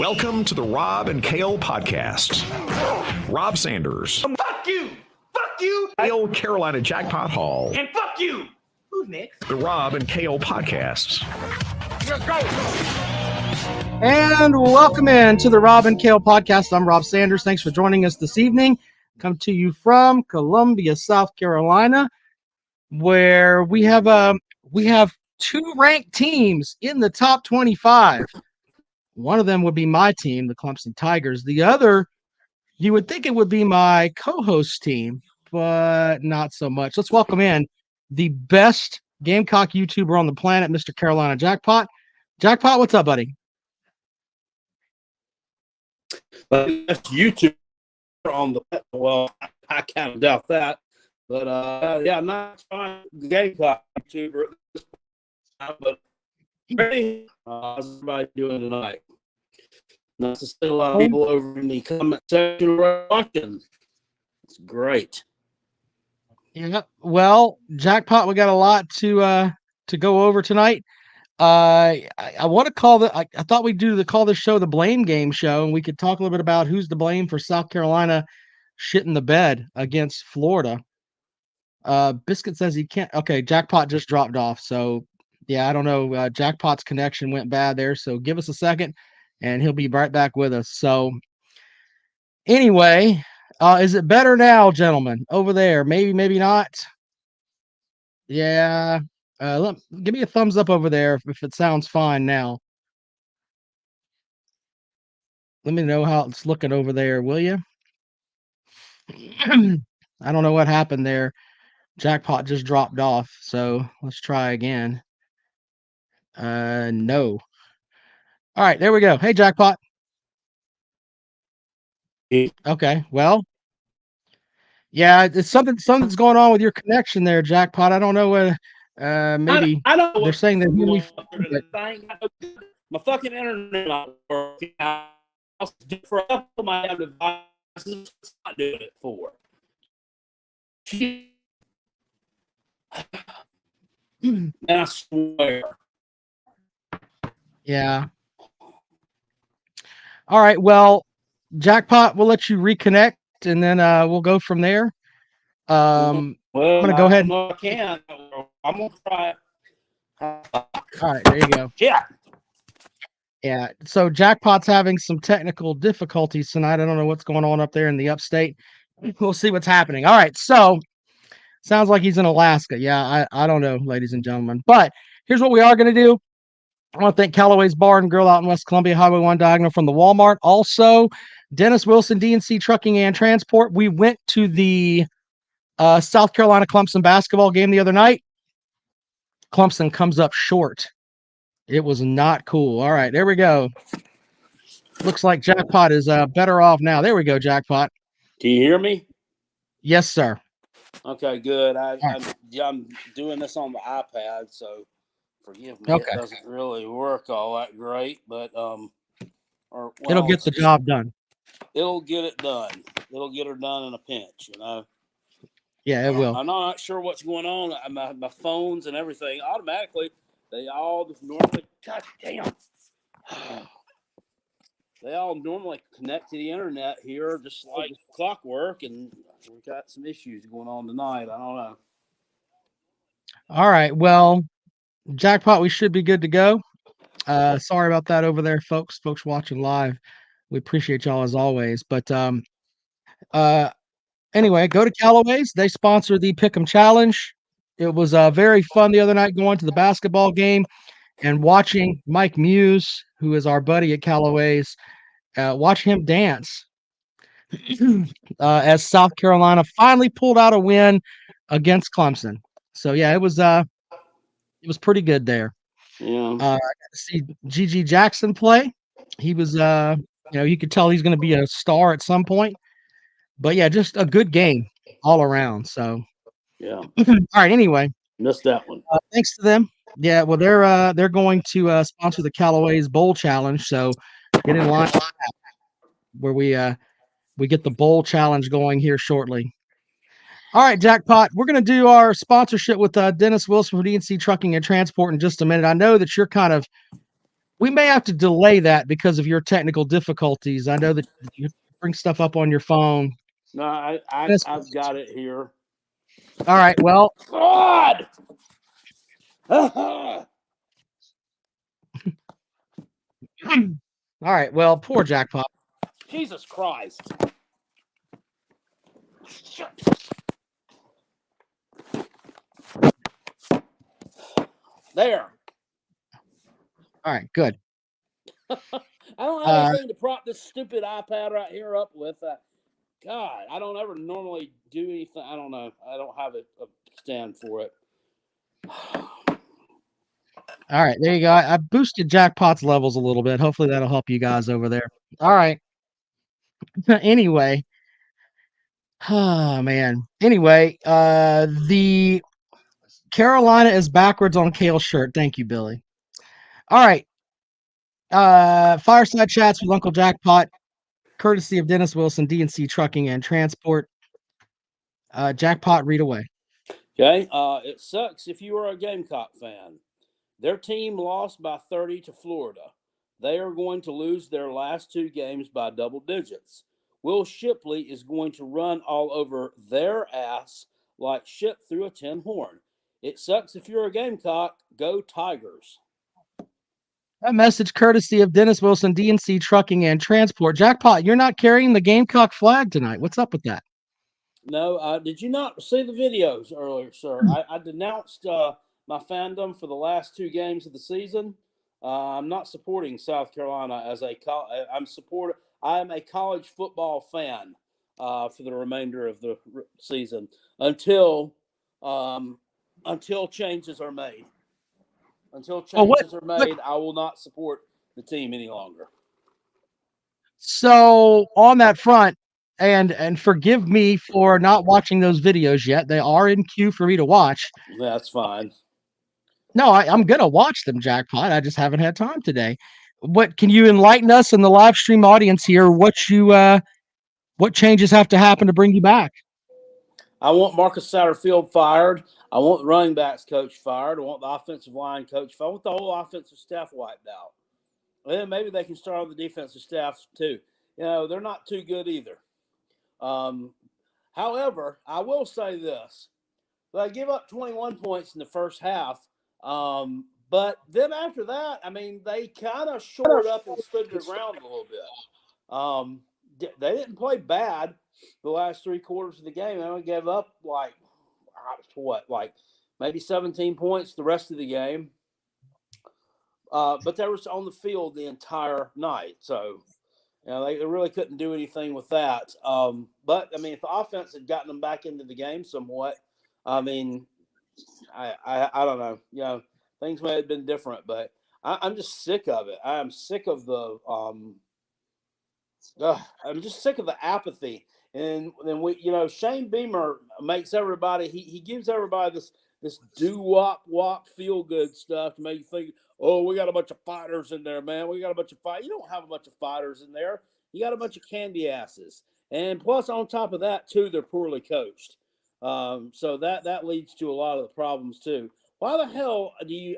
Welcome to the Rob and Kale podcast. Rob Sanders. Fuck you! Fuck you! Kale Carolina Jackpot Hall. And fuck you! Who's next? The Rob and Kale podcast. Let's go! And welcome in to the Rob and Kale podcast. I'm Rob Sanders. Thanks for joining us this evening. Come to you from Columbia, South Carolina, where we have two ranked teams in the top 25. One of them would be my team, the Clemson Tigers. The other, you would think it would be my co-host team, but not so much. Let's welcome in the best Gamecock YouTuber on the planet, Mr. Carolina Jackpot. Jackpot, what's up, buddy? Best YouTuber on the I kind of doubt that, but yeah, not trying Gamecock YouTuber at this point, but how's everybody doing tonight? Nice to see a lot of people over in the comment section watching. It's great. Yeah. Well, Jackpot, we got a lot to go over tonight. I want to call I thought we'd call this show the Blame Game Show, and we could talk a little bit about who's to blame for South Carolina shitting the bed against Florida. Biscuit says he can't. Okay, Jackpot just dropped off, so yeah, I don't know. Jackpot's connection went bad there, so give us a second, and he'll be right back with us. So anyway, is it better now, gentlemen? Over there, maybe not. Yeah. Give me a thumbs up over there if it sounds fine now. Let me know how it's looking over there, will you? I don't know what happened there. Jackpot just dropped off, so let's try again. No. All right, there we go. Hey, Jackpot. Okay, well, yeah, it's something's going on with your connection there, Jackpot. I don't know what. Maybe I don't know they're saying that my fucking internet not working. For a couple of my devices, it's not doing it for. And I swear. Yeah. All right. Well, Jackpot, we'll let you reconnect, and then we'll go from there. Well, I'm gonna go ahead. I can. I'm gonna try. All right, there you go. Yeah. Yeah. So Jackpot's having some technical difficulties tonight. I don't know what's going on up there in the upstate. We'll see what's happening. All right. So sounds like he's in Alaska. Yeah, I don't know, ladies and gentlemen. But here's what we are going to do. I want to thank Callaway's Bar and Grill out in West Columbia, Highway 1 diagonal from the Walmart. Also, Dennis Wilson, DNC Trucking and Transport. We went to the South Carolina Clemson basketball game the other night. Clemson comes up short. It was not cool. All right, there we go. Looks like Jackpot is better off now. There we go, Jackpot. Can you hear me? Yes, sir. Okay, good. I'm doing this on the iPad, so forgive me. Okay. It doesn't really work all that great, but It'll get the job done. It'll get it done. It'll get her done in a pinch, you know. Yeah, it will. I'm not sure what's going on. My phones and everything automatically, they all just normally, God damn, they all normally connect to the internet here, just like clockwork, and we've got some issues going on tonight. I don't know. All right, well, Jackpot, we should be good to go. Sorry about that over there, folks watching live. We appreciate y'all as always. But anyway, go to Callaway's. They sponsor the Pick'em Challenge. It was very fun the other night going to the basketball game and watching Mike Muse, who is our buddy at Callaway's, watch him dance as South Carolina finally pulled out a win against Clemson. So yeah, it was pretty good there. Yeah. I got to see G.G. Jackson play. He was, you could tell he's going to be a star at some point. But yeah, just a good game all around. So yeah. All right. Anyway, missed that one. Thanks to them. Yeah. Well, they're going to sponsor the Callaway's Bowl Challenge. So get in line where we get the Bowl Challenge going here shortly. All right, Jackpot, we're going to do our sponsorship with Dennis Wilson from DNC Trucking and Transport in just a minute. I know that you're kind of we may have to delay that because of your technical difficulties. I know that you bring stuff up on your phone. No, I've got it here. All right. Well, God. all right. Well, poor Jackpot. Jesus Christ. There. All right. Good. I don't have anything to prop this stupid iPad right here up with. God, I don't ever normally do anything. I don't know. I don't have a stand for it. All right. There you go. I boosted Jackpot's levels a little bit. Hopefully that'll help you guys over there. All right. Anyway. Oh, man. Anyway, the Carolina is backwards on Kale's shirt. Thank you, Billy. All right. Fireside chats with Uncle Jackpot, courtesy of Dennis Wilson, DNC Trucking and Transport. Jackpot, read away. Okay. It sucks if you are a Gamecock fan. Their team lost by 30 to Florida. They are going to lose their last 2 games by double digits. Will Shipley is going to run all over their ass like shit through a tin horn. It sucks if you're a Gamecock. Go Tigers. A message courtesy of Dennis Wilson, DNC Trucking and Transport. Jackpot, you're not carrying the Gamecock flag tonight. What's up with that? No, did you not see the videos earlier, sir? I denounced my fandom for the last 2 games of the season. I'm not supporting South Carolina as I am a college football fan for the remainder of the season until changes are made. Until changes are made, I will not support the team any longer. So on that front, and forgive me for not watching those videos yet. They are in queue for me to watch. That's fine. No, I'm gonna watch them, Jackpot. I just haven't had time today. What can you enlighten us in the live stream audience here? What changes have to happen to bring you back? I want Marcus Satterfield fired. I want the running backs coach fired. I want the offensive line coach fired. I want the whole offensive staff wiped out. And then maybe they can start on the defensive staff too. You know, they're not too good either. However, I will say this. They give up 21 points in the first half. But then after that, I mean, they kind of shored up and stood their ground a little bit. They didn't play bad the last 3 quarters of the game. They only gave up like maybe 17 points the rest of the game. But they were on the field the entire night. So, you know, they really couldn't do anything with that. But, I mean, if the offense had gotten them back into the game somewhat, I mean, I don't know. You know, things may have been different, but I'm just sick of it. I'm sick of the I'm just sick of the apathy. And then Shane Beamer makes everybody. He gives everybody this do-wop feel good stuff to make you think, oh, we got a bunch of fighters in there, man. We got a bunch of fighters. You don't have a bunch of fighters in there. You got a bunch of candy asses. And plus, on top of that, too, they're poorly coached. So that leads to a lot of the problems too. Why the hell do you?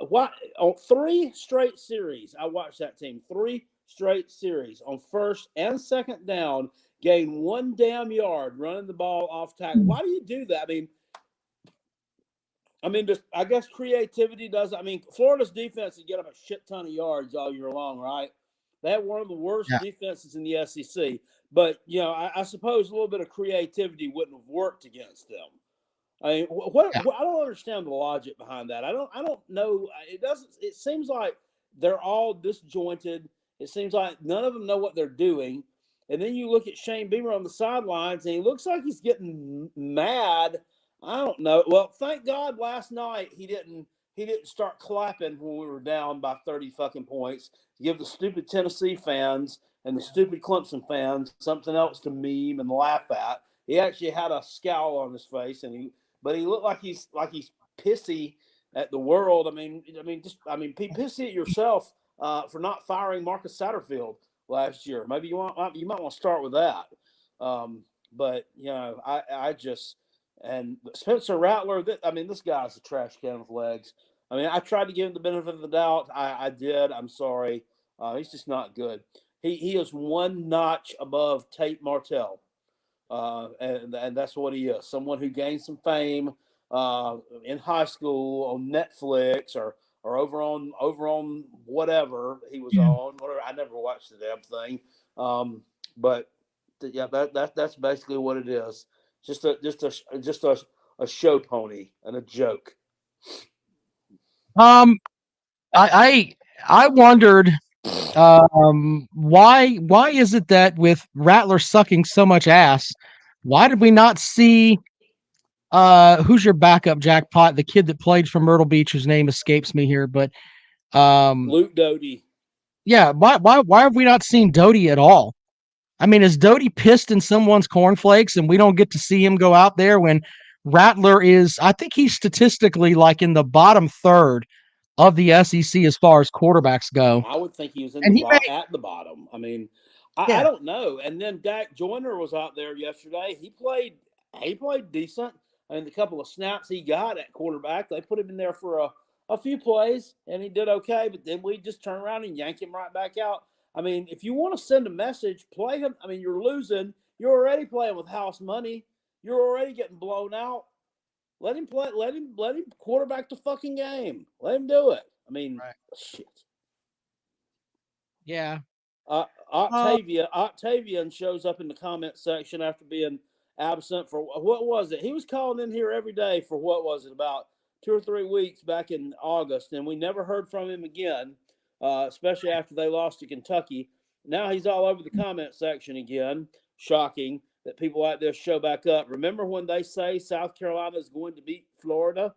Why on 3 straight series? I watched that team 3 straight series on first and second down, gain 1 damn yard running the ball off tackle. Why do you do that? I mean, just I guess creativity does. I mean, Florida's defense would get up a shit ton of yards all year long, right? They have one of the worst defenses in the SEC. But, you know, I suppose a little bit of creativity wouldn't have worked against them. I mean, I don't understand the logic behind that. I don't know. It seems like they're all disjointed. It seems like none of them know what they're doing. And then you look at Shane Beamer on the sidelines, and he looks like he's getting mad. I don't know. Well, thank God last night he didn't start clapping when we were down by 30 fucking points to give the stupid Tennessee fans and the stupid Clemson fans something else to meme and laugh at. He actually had a scowl on his face, but he looked like he's pissy at the world. I mean, be pissy at yourself for not firing Marcus Satterfield last year. Maybe you might want to start with that. But you know, I just and Spencer Rattler. This guy's a trash can with legs. I mean, I tried to give him the benefit of the doubt. I did. I'm sorry. He's just not good. He is one notch above Tate Martell, and that's what he is. Someone who gained some fame in high school on Netflix or over on whatever he was on. Whatever, I never watched the damn thing, but yeah, that's basically what it is. Just a show pony and a joke. Um, I wondered why is it that with Rattler sucking so much ass, why did we not see who's your backup jackpot? The kid that played for Myrtle Beach, whose name escapes me here, but Luke Doty. yeah, why have we not seen Doty at all? I mean, is Doty pissed in someone's cornflakes and we don't get to see him go out there when Rattler is, I think he's statistically like in the bottom third of the SEC as far as quarterbacks go. I would think he was And he may, at the bottom. I mean, I yeah, don't know. And then Dak Joyner was out there yesterday. He played decent. I mean, the couple of snaps he got at quarterback, they put him in there for a few plays, and he did okay. But then we just turn around and yank him right back out. I mean, if you want to send a message, play him. I mean, you're losing. You're already playing with house money. You're already getting blown out. Let him play. Let him quarterback the fucking game. Let him do it. I mean, right. shit. Yeah. Octavian shows up in the comment section after being absent for what was it? He was calling in here every day for what was it, about 2 or 3 weeks back in August, and we never heard from him again, especially after they lost to Kentucky. Now he's all over the comment section again. Shocking that people like this show back up. Remember when they say South Carolina is going to beat Florida?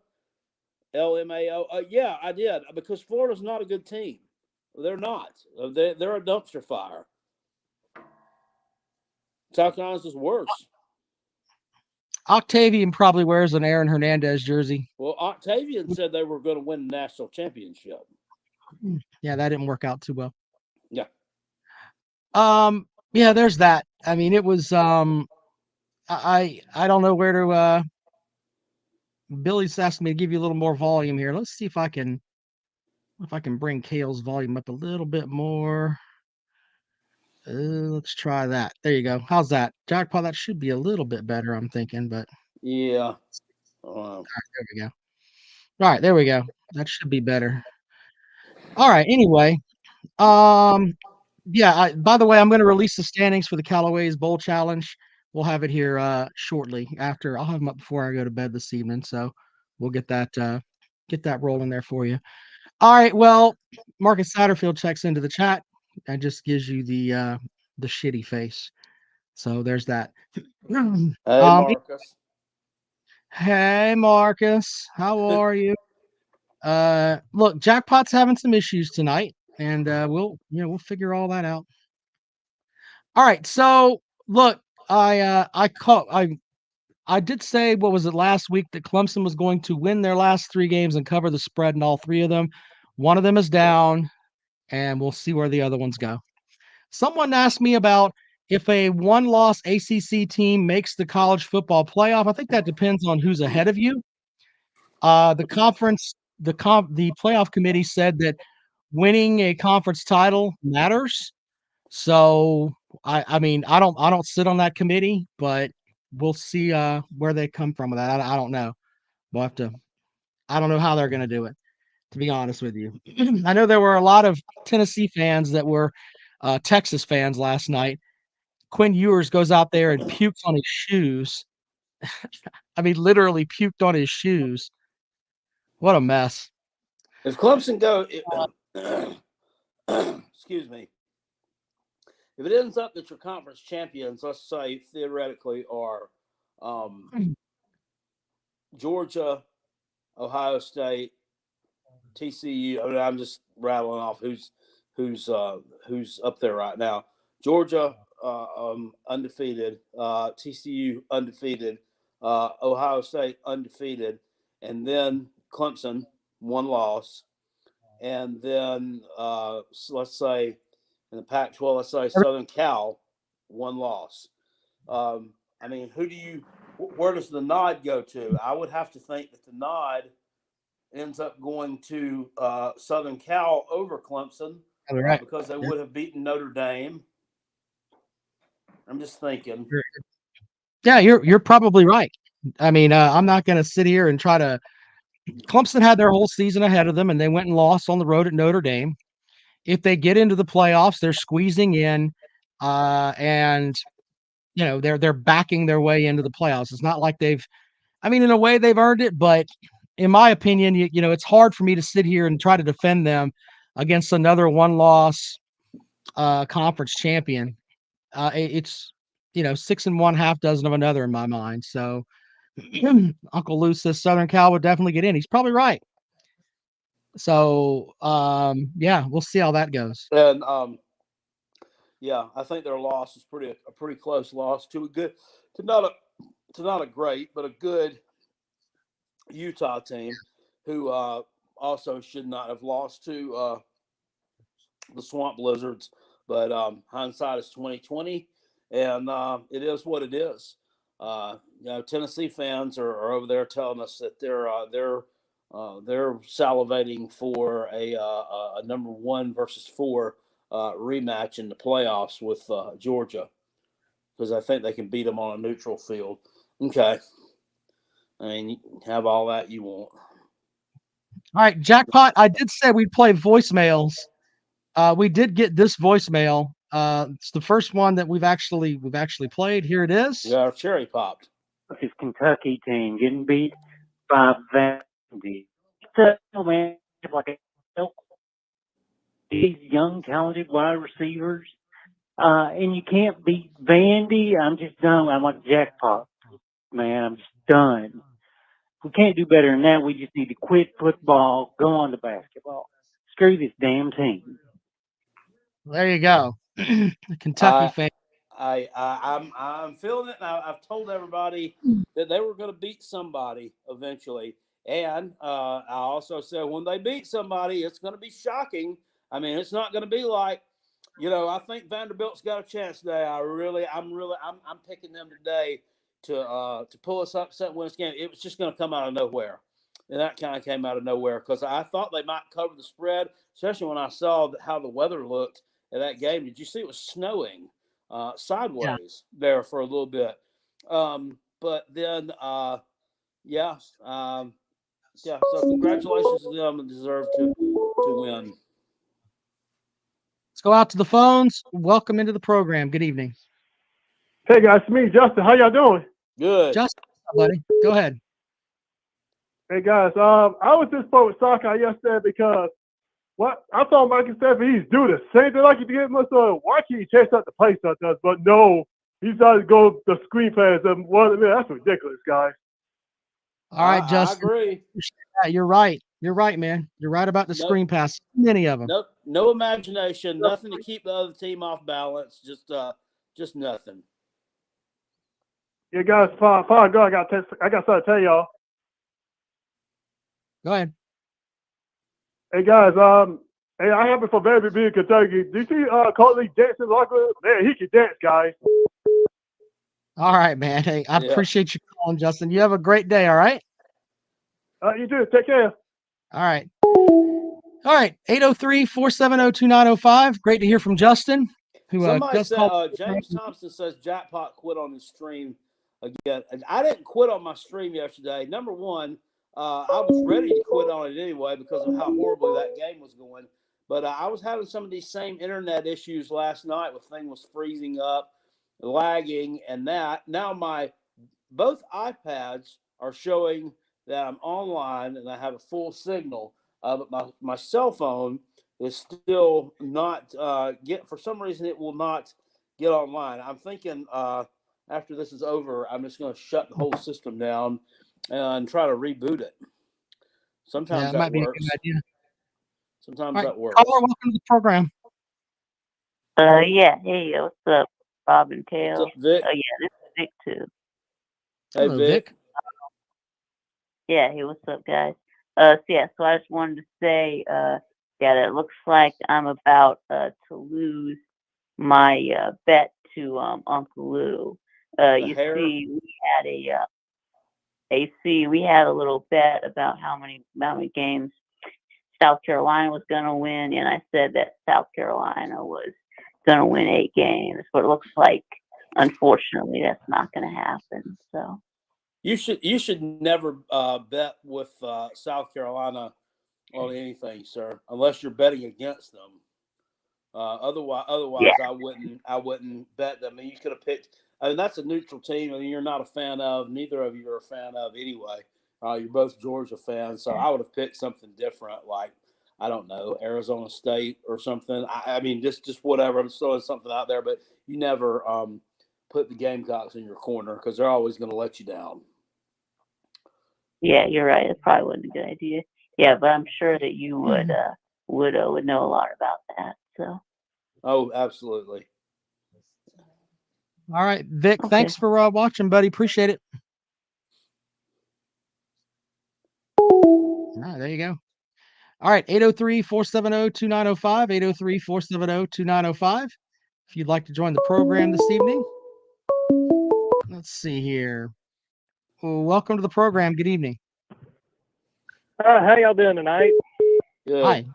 LMAO. Yeah, I did, because Florida's not a good team. They're not. They're a dumpster fire. South Carolina's is worse. Octavian probably wears an Aaron Hernandez jersey. Well, Octavian said they were going to win the national championship. Yeah, that didn't work out too well. Yeah. Yeah, there's that. I mean, it was I don't know where to Billy's asking me to give you a little more volume here. Let's see if I can bring Kale's volume up a little bit more. Let's try that. There you go. How's that? Jackpot, that should be a little bit better, I'm thinking, but Yeah. there we go. All right, there we go. That should be better. All right, anyway. Yeah, by the way, I'm gonna release the standings for the Callaway's Bowl Challenge. We'll have it here shortly after. I'll have them up before I go to bed this evening, so we'll get that rolling there for you. All right, well, Marcus Satterfield checks into the chat and just gives you the shitty face. So there's that. Hey, Marcus. Hey, Marcus, how are you? Look, Jackpot's having some issues tonight, and we'll figure all that out. All right, so look, I did say, what was it, last week, that Clemson was going to win their last 3 games and cover the spread in all 3 of them. One of them is down, and we'll see where the other ones go. Someone asked me about if a one-loss ACC team makes the college football playoff. I think that depends on who's ahead of you. The playoff committee said that winning a conference title matters. So I mean, I don't sit on that committee, but we'll see where they come from with that. I don't know. We'll have to. I don't know how they're going to do it, to be honest with you. I know there were a lot of Tennessee fans that were Texas fans last night. Quinn Ewers goes out there and pukes on his shoes. I mean, literally puked on his shoes. What a mess. If Clemson excuse me. If it ends up that your conference champions, let's say theoretically, are Georgia, Ohio State, TCU. I mean, I'm just rattling off who's up there right now. Georgia undefeated, TCU undefeated, Ohio State undefeated, and then Clemson 1 loss, and then let's say in the Pac-12, let's say Southern Cal 1 loss. I mean, where does the nod go to? I would have to think that the nod ends up going to Southern Cal over Clemson Right. because they would have beaten Notre Dame. I'm just thinking. Yeah, you're probably right. I mean, I'm not going to sit here and try to. Clemson had their whole season ahead of them, and they went and lost on the road at Notre Dame. If they get into the playoffs, they're squeezing in, and they're backing their way into the playoffs. It's not like they've. I mean, in a way, they've earned it, but in my opinion, it's hard for me to sit here and try to defend them against another one-loss conference champion. It's 6 and 1/2 dozen of another in my mind. So Uncle Lou says Southern Cal would definitely get in. He's probably right. So yeah, we'll see how that goes. And yeah, I think their loss is a pretty close loss to not a great, but a good Utah team who also should not have lost to the Swamp Blizzards. But hindsight is 2020, and it is what it is. Tennessee fans are over there telling us that they're salivating for a number 1 versus 4 rematch in the playoffs with Georgia, because I think they can beat them on a neutral field. Okay. I mean, you can have all that you want. All right, Jackpot. I did say we'd play voicemails. We did get this voicemail. It's the first one that we've actually played. Here it is. Yeah, cherry popped. This Kentucky team getting beat by Vandy. Man, like these young, talented wide receivers, and you can't beat Vandy. I'm just done. I'm like Jackpot, man. I'm just done. We can't do better than that. We just need to quit football, go on to basketball. Screw this damn team. There you go. Kentucky fan. I'm feeling it. Now I've told everybody that they were going to beat somebody eventually, and I also said when they beat somebody, it's going to be shocking. I mean, it's not going to be like, I think Vanderbilt's got a chance today. I'm picking them today to pull us upset, win this game. It was just going to come out of nowhere, and that kind of came out of nowhere because I thought they might cover the spread, especially when I saw how the weather looked at that game. Did you see it was snowing sideways there for a little bit? But then, So congratulations to them and deserve to win. Let's go out to the phones. Welcome into the program. Good evening. Hey guys, it's me, Justin. How y'all doing? Good. Justin, buddy, go ahead. Hey guys, I was disappointed with Sockeye yesterday because I thought Michael Stephen, he's doing the same thing like he did with why can't he chase out the play stuff does, but no, he decided to go the screenplays. That's ridiculous, guys. All right, Justin. I agree. Yeah, you're right. You're right, man. You're right about the screen pass. Many of them. No imagination. Nothing to keep the other team off balance. Just nothing. Yeah, guys, fine. Go. I got something to tell y'all. Go ahead. Hey guys, hey, I happen for very big Kentucky. Do you see Coley dancing like man? He can dance, guys. All right, man. Hey, I appreciate you calling, Justin. You have a great day. All right. You too. Take care. All right. 803-470-2905. Great to hear from Justin. Somebody said, James Thompson says Jackpot quit on his stream again. I didn't quit on my stream yesterday. Number one, I was ready to quit on it anyway because of how horribly that game was going. But I was having some of these same internet issues last night with things was freezing up, lagging, and that. Now both iPads are showing that I'm online and I have a full signal. But my cell phone is still not for some reason it will not get online. I'm thinking after this is over, I'm just going to shut the whole system down and try to reboot it. Sometimes that might be works. a good idea. Sometimes that works. Caller, welcome to the program. Yeah. Hey, what's up, Bob and Tail? What's up, Vic? Oh, yeah, this is Vic too. Hey, Hello, Vic. Yeah. Hey, what's up, guys? So I just wanted to say, that it looks like I'm about to lose my bet to Uncle Lou. See, we had AC, we had a little bet about how many games South Carolina was going to win, and I said that South Carolina was going to win 8 games. But it looks like, unfortunately, that's not going to happen. So you should never bet with South Carolina on anything, sir, unless you're betting against them. Otherwise, yeah. I wouldn't bet them. I mean, you could have picked. I mean, that's a neutral team. I mean, you're not a fan of. Neither of you are a fan of anyway. You're both Georgia fans, so I would have picked something different, like I don't know, Arizona State or something. I mean, just whatever. I'm just throwing something out there, but you never put the Gamecocks in your corner because they're always going to let you down. Yeah, you're right. It probably wasn't a good idea. Yeah, but I'm sure that you would know a lot about that. So. Oh, absolutely. All right, Vic. Okay. Thanks for watching, buddy. Appreciate it. All right, there you go. All right, 803-470-2905, 803-470-2905. If you'd like to join the program this evening. Let's see here. Well, welcome to the program. Good evening. How y'all doing tonight? Good. Hi.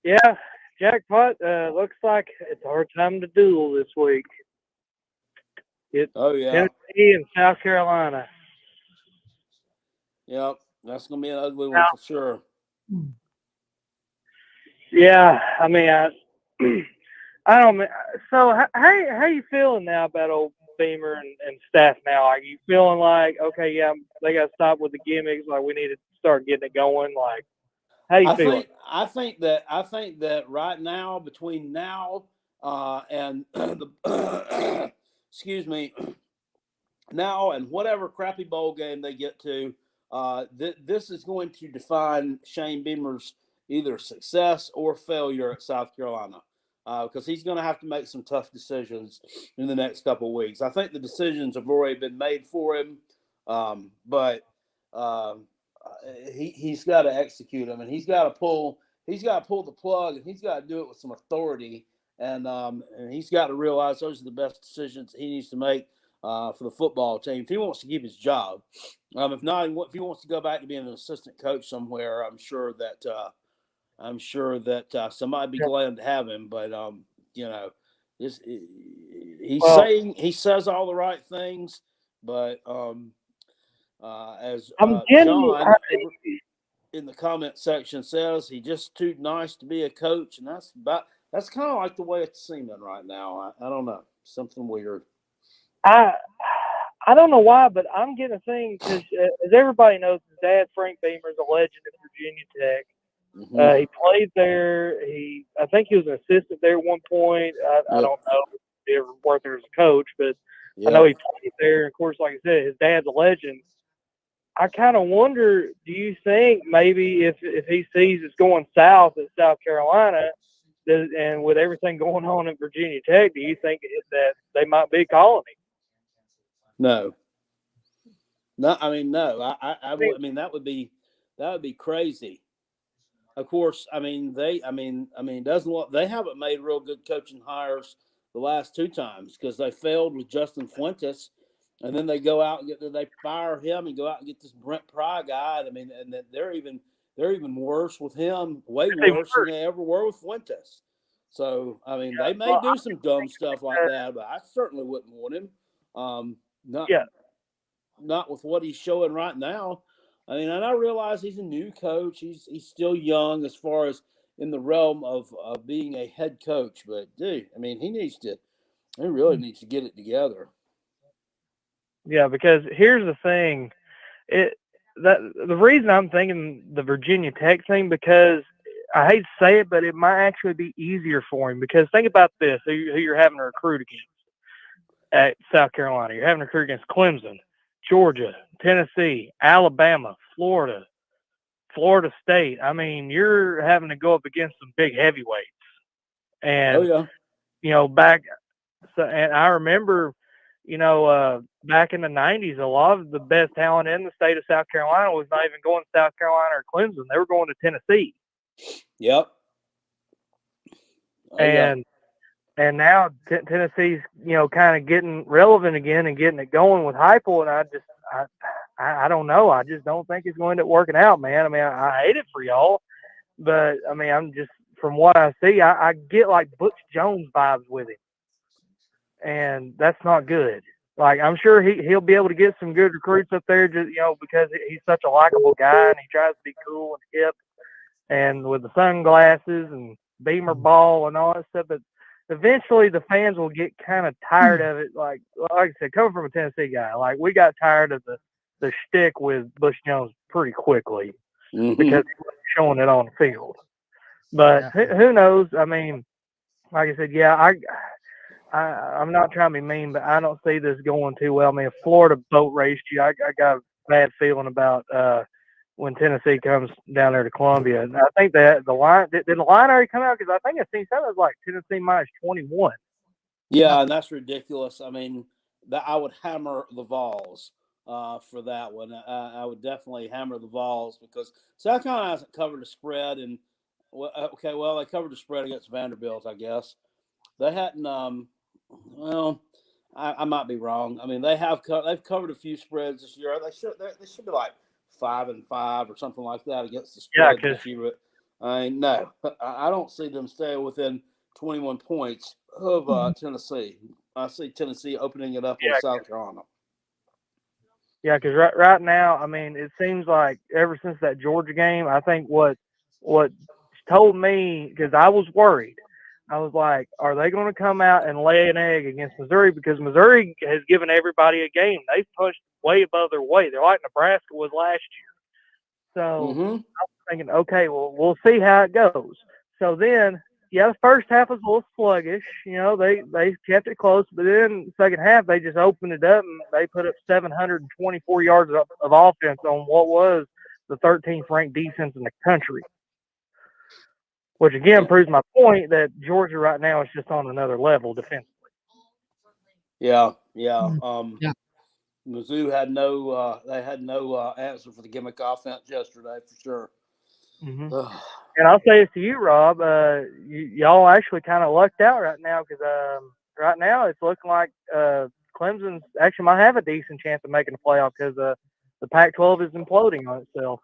Yeah, jackpot. Looks like it's our time to duel this week. Oh, yeah. Tennessee and South Carolina. Yep, that's going to be an ugly one for sure. Yeah, I mean, I don't. So, how you feeling now about old Beamer and staff now? Are you feeling like, okay, yeah, they got to stop with the gimmicks, like we need to start getting it going? Like, how you feeling? I think that right now, between now and the excuse me, now and whatever crappy bowl game they get to, this is going to define Shane Beamer's either success or failure at South Carolina, because he's going to have to make some tough decisions in the next couple of weeks. I think the decisions have already been made for him, but he's got to execute them, and he's got to pull the plug, and he's got to do it with some authority, and he's got to realize those are the best decisions he needs to make for the football team if he wants to keep his job. If not, if he wants to go back to being an assistant coach somewhere, I'm sure that somebody'd be glad to have him. But he says all the right things, but as John in the comment section says, he's just too nice to be a coach, and that's kind of like the way it's seeming right now. I don't know, something weird. I don't know why, but I'm getting a thing because, as everybody knows, his dad, Frank Beamer, is a legend at Virginia Tech. Mm-hmm. He played there. I think he was an assistant there at one point. I don't know if he ever worked there as a coach, but I know he played there. Of course, like I said, his dad's a legend. I kind of wonder, do you think maybe if he sees it's going south at South Carolina, and with everything going on in Virginia Tech, do you think that they might be calling him? No. I mean that would be crazy. Of course, they haven't made real good coaching hires the last 2 times because they failed with Justin Fuentes, and then they go out and they fire him and go out and get this Brent Pry guy. I mean, and they're even worse with him, way worse than they ever were with Fuentes. So they may do some dumb stuff like that, but I certainly wouldn't want him. Not with what he's showing right now. I mean, and I realize he's a new coach. He's still young as far as in the realm of being a head coach. But, dude, I mean, he really needs to get it together. Yeah, because here's the thing. The reason I'm thinking the Virginia Tech thing, because I hate to say it, but it might actually be easier for him. Because think about this, who you're having to recruit against at South Carolina. You're having to recruit against Clemson, Georgia, Tennessee, Alabama, Florida State. I mean, you're having to go up against some big heavyweights. And, and I remember, back in the 90s, a lot of the best talent in the state of South Carolina was not even going to South Carolina or Clemson. They were going to Tennessee. Yep. And now Tennessee's, kind of getting relevant again and getting it going with Heupel. And I don't know. I just don't think it's going to end up working out, man. I mean, I hate it for y'all, but I mean, I'm just from what I see, I get like Butch Jones vibes with him, and that's not good. Like, I'm sure he'll be able to get some good recruits up there, just because he's such a likable guy and he tries to be cool and hip, and with the sunglasses and Beamer ball and all that stuff. But eventually, the fans will get kind of tired of it. Like I said, coming from a Tennessee guy, like we got tired of the shtick with Butch Jones pretty quickly because he wasn't showing it on the field. But who knows? I mean, like I said, I'm not trying to be mean, but I don't see this going too well. I mean, if Florida boat raced you, I got a bad feeling about when Tennessee comes down there to Columbia. And I think that the line did the line already come out? Because I think I seen something was like Tennessee minus 21. Yeah, and that's ridiculous. I mean, that I would hammer the Vols for that one. I would definitely hammer the Vols because South Carolina hasn't covered the spread, and they covered the spread against Vanderbilt, I guess. They hadn't. I might be wrong. I mean, they've covered a few spreads this year. They should be like 5-5 or something like that against the spread this year. But no, I don't see them staying within 21 points of Tennessee. I see Tennessee opening it up on South Carolina. Yeah, because right now, I mean, it seems like ever since that Georgia game, I think what told me, because I was worried. I was like, are they going to come out and lay an egg against Missouri? Because Missouri has given everybody a game. They've pushed way above their weight. They're like Nebraska was last year. So I was thinking, okay, well, we'll see how it goes. So then, the first half was a little sluggish. They kept it close. But then the second half, they just opened it up, and they put up 724 yards of offense on what was the 13th ranked defense in the country. Which, again, proves my point that Georgia right now is just on another level defensively. Yeah. Mizzou had no answer for the gimmick offense yesterday, for sure. Mm-hmm. And I'll say this to you, Rob. Y'all actually kind of lucked out right now because right now it's looking like Clemson actually might have a decent chance of making the playoff because the Pac-12 is imploding on itself.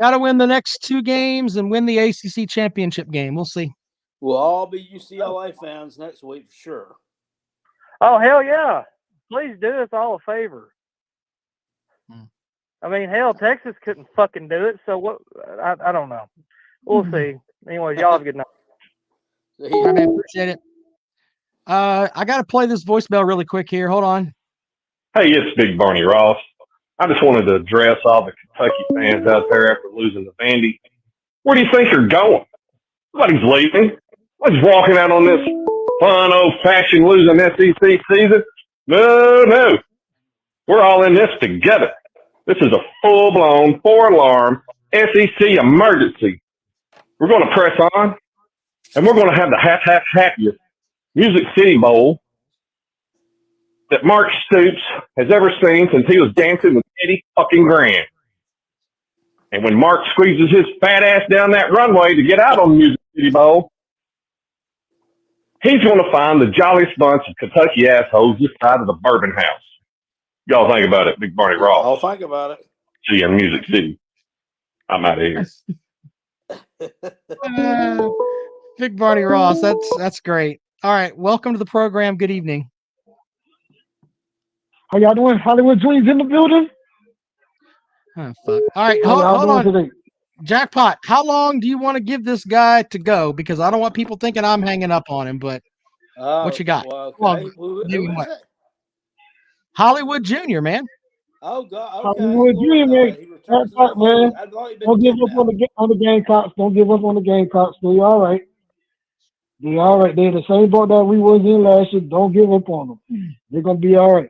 Got to win the next 2 games and win the ACC championship game. We'll see. We'll all be UCLA fans next week for sure. Oh, hell yeah. Please do us all a favor. I mean, hell, Texas couldn't fucking do it, so what? I don't know. We'll see. Anyways, y'all have a good night. All right, man, appreciate it. I got to play this voicemail really quick here. Hold on. Hey, it's Big Barney Ross. I just wanted to address all the Kentucky fans out there after losing to Vandy. Where do you think you're going? Nobody's leaving. Nobody's walking out on this fun, old-fashioned losing SEC season. No. We're all in this together. This is a full-blown, 4-alarm SEC emergency. We're going to press on, and we're going to have the happiest Music City Bowl that Mark Stoops has ever seen since he was dancing with Eddie fucking Grant. And when Mark squeezes his fat ass down that runway to get out on the Music City Bowl, he's going to find the jolliest bunch of Kentucky assholes this side of the Bourbon House. Y'all think about it, Big Barney Ross. I'll think about it. See you in Music City. I'm out of here. Big Barney Ross. That's great. All right. Welcome to the program. Good evening. How y'all doing? Hollywood Dreams in the building? Oh, fuck. All right. Hold on. Today? Jackpot, how long do you want to give this guy to go? Because I don't want people thinking I'm hanging up on him, but what you got? Well, okay. Who is it? Hollywood Jr., man. Oh, God. Okay. Hollywood Jr., man. That's right, man. Don't give up on the Gamecocks. Don't give up on the Gamecocks. They're all right. They're all right. They're the same boat that we was in last year. Don't give up on them. They're going to be all right.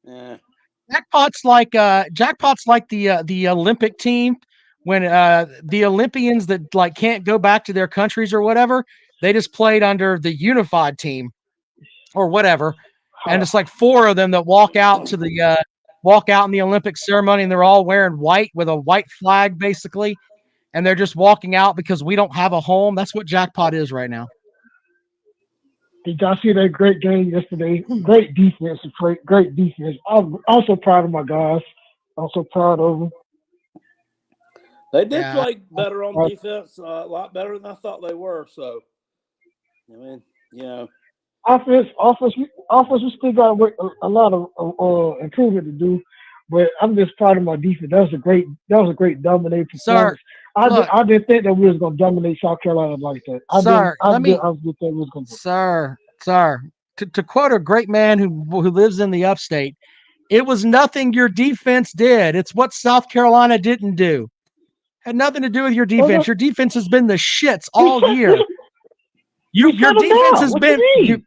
Yeah. Jackpot's like the Olympic team when the Olympians that like can't go back to their countries or whatever, they just played under the unified team or whatever. And it's like 4 of them that walk out in the Olympic ceremony, and they're all wearing white with a white flag basically. And they're just walking out because we don't have a home. That's what Jackpot is right now. Did y'all see that great game yesterday? Great defense. Great defense. I'm also proud of my guys. Also proud of them. They did play better on defense, a lot better than I thought they were. So, I mean, offense, we still got a lot of improvement to do. But I'm just proud of my defense. That was a great dominating performance. Sir, I didn't think that we was going to dominate South Carolina like that. I didn't think we was going to. Sir, to quote a great man who lives in the upstate, it was nothing your defense did. It's what South Carolina didn't do. Had nothing to do with your defense. Your defense has been the shits all year. Your defense has been.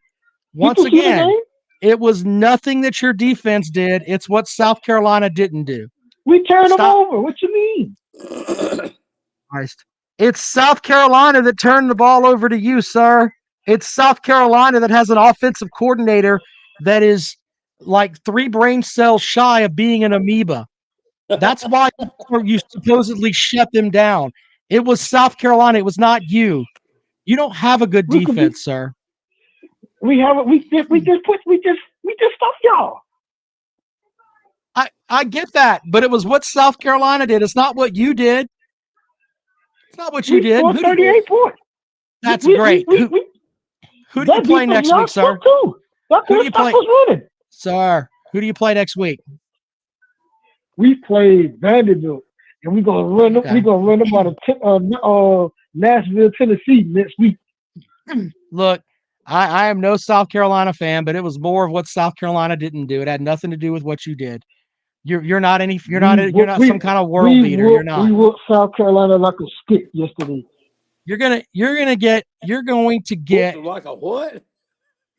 Once again, it was nothing that your defense did. It's what South Carolina didn't do. We turned them over. What you mean? Christ. It's South Carolina that turned the ball over to you, sir. It's South Carolina that has an offensive coordinator that is like 3 brain cells shy of being an amoeba. That's why you supposedly shut them down. It was South Carolina. It was not you. You don't have a good defense, sir. We just stopped y'all. I get that, but it was what South Carolina did. It's not what you did. It's not what you did. 38 points. That's great. Who do you play next week, sir? Who do you play? Sir, who do you play next week? We play Vanderbilt, and we're gonna run them. We're gonna run them out of Nashville, Tennessee next week. Look, I am no South Carolina fan, but it was more of what South Carolina didn't do. It had nothing to do with what you did. You're not some kind of world beater. You're not. We whooped South Carolina like a stick yesterday. You're going to get like a what?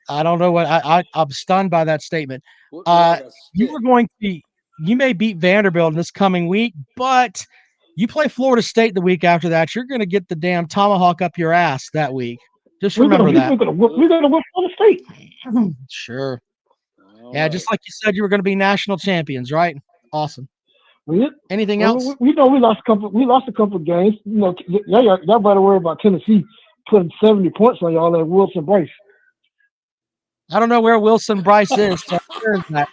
I don't know what I'm stunned by that statement. You may beat Vanderbilt in this coming week, but you play Florida State the week after that. You're going to get the damn tomahawk up your ass that week. Just remember that. We're going to whip Florida State. Sure. Yeah, just like you said, you were going to be national champions, right? Awesome. Anything else? We know we lost a couple of games. You know, y'all better worry about Tennessee putting 70 points on y'all at Wilson Bryce. I don't know where Wilson Bryce is. So where is that?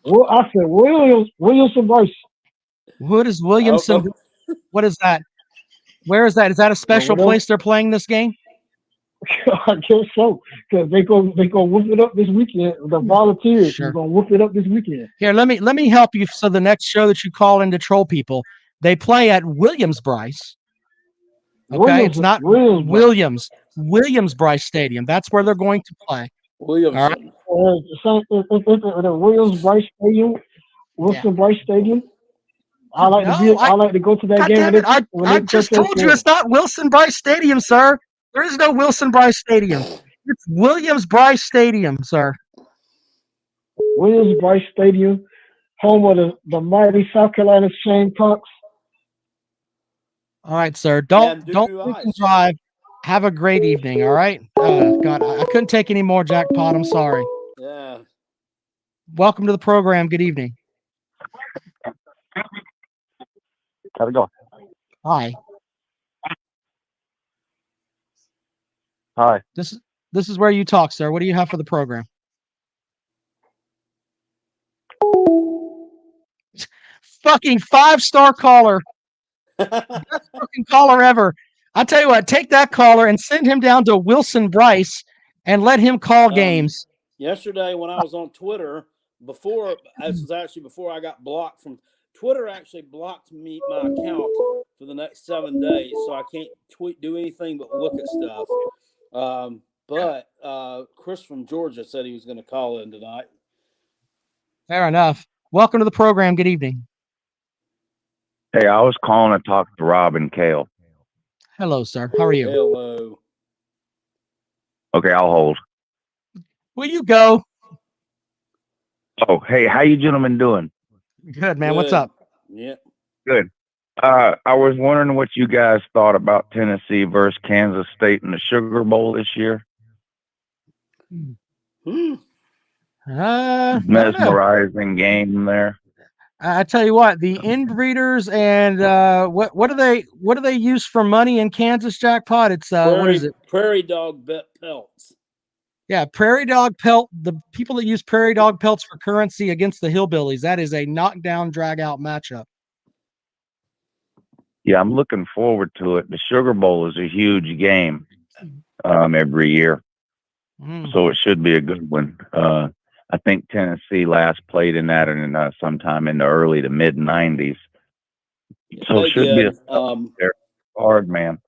Well, I said Williamson Bryce. What is Williamson? What is that? Where is that? Is that a special place they're playing this game? I guess so, because they go whoop it up this weekend. The Volunteers are gonna whoop it up this weekend. Here, let me help you. So the next show that you call in to troll people, they play at Williams Bryce. Okay, it's not Williams Bryce Stadium. That's where they're going to play. Williams. All right. The Williams Bryce Stadium, Wilson Bryce Stadium. I like to go to that God game. Damn it, I just told you it's not Wilson Bryce Stadium, sir. There is no Wilson Bryce Stadium. It's Williams Bryce Stadium, sir. Williams Bryce Stadium, home of the mighty South Carolina Gamecocks. All right, sir. Don't drive. Have a great evening. All right. God, I couldn't take any more jackpot. I'm sorry. Yeah. Welcome to the program. Good evening. How's it going? Hi. Hi. This is where you talk, sir. What do you have for the program? Fucking 5-star caller. Best fucking caller ever. I'll tell you what, take that caller and send him down to Wilson Bryce and let him call games. Yesterday when I was on Twitter, this was actually before I got blocked from Twitter, actually blocked my account for the next 7 days, so I can't do anything but look at stuff. But Chris from Georgia said he was going to call in tonight. Fair enough. Welcome to the program. Good evening. Hey, I was calling to talk to Rob and Kale. Hello, sir. How are you? Hello. Okay, I'll hold. Will you go? Oh, hey, how you gentlemen doing? Good, man. Good. What's up? Yeah. Good. I was wondering what you guys thought about Tennessee versus Kansas State in the Sugar Bowl this year. Mesmerizing game there. I tell you what, the inbreeders and what do they use for money in Kansas jackpot? It's what is it? Prairie dog pelts. Yeah, prairie dog pelt. The people that use prairie dog pelts for currency against the hillbillies. That is a knockdown, drag out matchup. Yeah, I'm looking forward to it. The Sugar Bowl is a huge game every year, so it should be a good one. I think Tennessee last played in that in sometime in the early to mid '90s, so it should be a hard, man.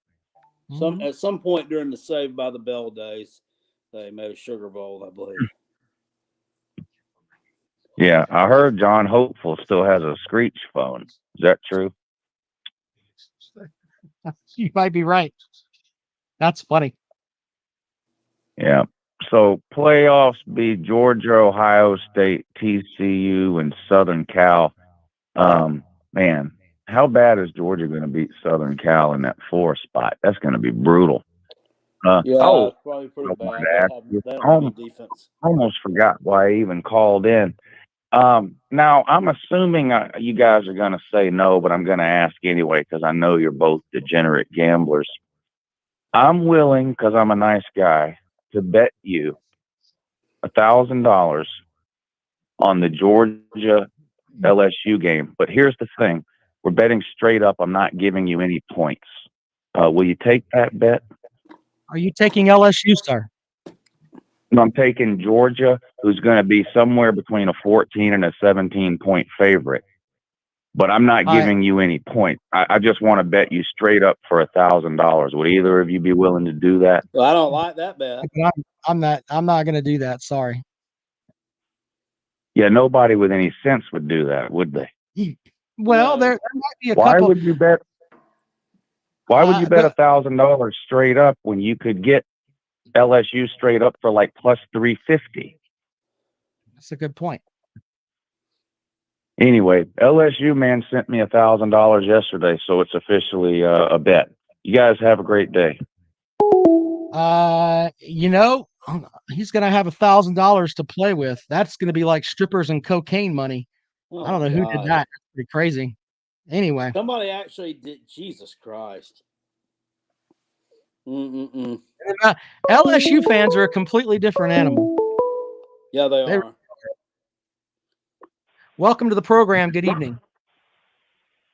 At some point during the Saved by the Bell days, they made a Sugar Bowl, I believe. Yeah, I heard John Hopeful still has a Screech phone. Is that true? You might be right. That's funny. Yeah. So playoffs be Georgia, Ohio State, TCU, and Southern Cal. Man, how bad is Georgia going to beat Southern Cal in that 4 spot? That's going to be brutal. Probably pretty bad. They don't have defense. Almost forgot why I even called in. Now, I'm assuming you guys are going to say no, but I'm going to ask anyway because I know you're both degenerate gamblers. I'm willing, because I'm a nice guy, to bet you $1,000 on the Georgia LSU game. But here's the thing. We're betting straight up. I'm not giving you any points. Will you take that bet? Are you taking LSU, sir? No, I'm taking Georgia, who's going to be somewhere between a 14 and a 17-point favorite. But I'm not giving you any points. I just want to bet you straight up for $1,000. Would either of you be willing to do that? Well, I don't like that bet. I'm not going to do that. Sorry. Yeah, nobody with any sense would do that, would they? Well, there might be a Why couple. would you bet? Why would you bet $1,000 straight up when you could get LSU straight up for like plus 350? That's a good point. Anyway, LSU man sent me $1,000 yesterday, so it's officially a bet. You guys have a great day. He's going to have $1,000 to play with. That's going to be like strippers and cocaine money. I don't know who did that. That's pretty crazy. Anyway, somebody actually did. Jesus Christ. LSU fans are a completely different animal. Yeah, they are. Welcome to the program. Good evening.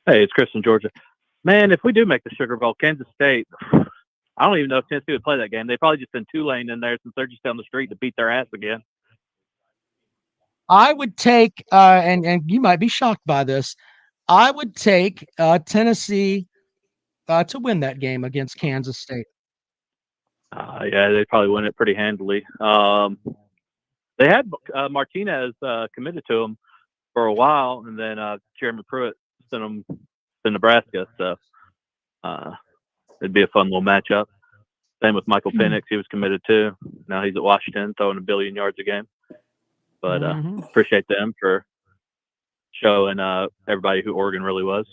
Hey, it's Chris from Georgia. Man, if we do make the Sugar Bowl, Kansas State, I don't even know if Tennessee would play that game. They probably just send Tulane in there since they're just down the street to beat their ass again. I would take, and you might be shocked by this, I would take Tennessee to win that game against Kansas State. Yeah, they'd probably win it pretty handily. They had Martinez committed to them for a while, and then Chairman Pruitt sent them to Nebraska. So it'd be a fun little matchup. Same with Michael Penix. He was committed too. Now he's at Washington throwing 1 billion yards a game. But appreciate them for showing everybody who Oregon really was.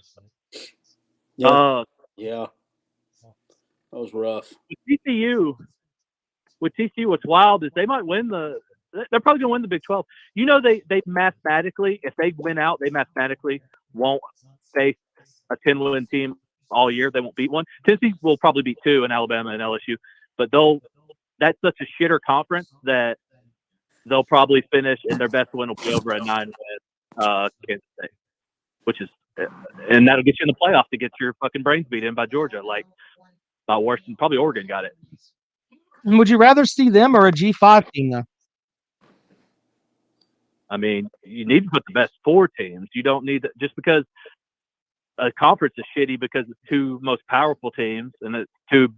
Yeah. That was rough. With TCU, what's wild is they might win they're probably going to win the Big 12. You know, they mathematically, if they win out, they mathematically won't face a 10-win team all year. They won't beat one. Tennessee will probably beat 2 in Alabama and LSU, but that's such a shitter conference that they'll probably finish, and their best win will be over a 9-win Kansas State, and that'll get you in the playoff to get your fucking brains beat in by Georgia, like about worse than probably Oregon got it. Would you rather see them or a G5 team, though? I mean, you need to put the best 4 teams. You don't need just because a conference is shitty because it's 2 most powerful teams and the 2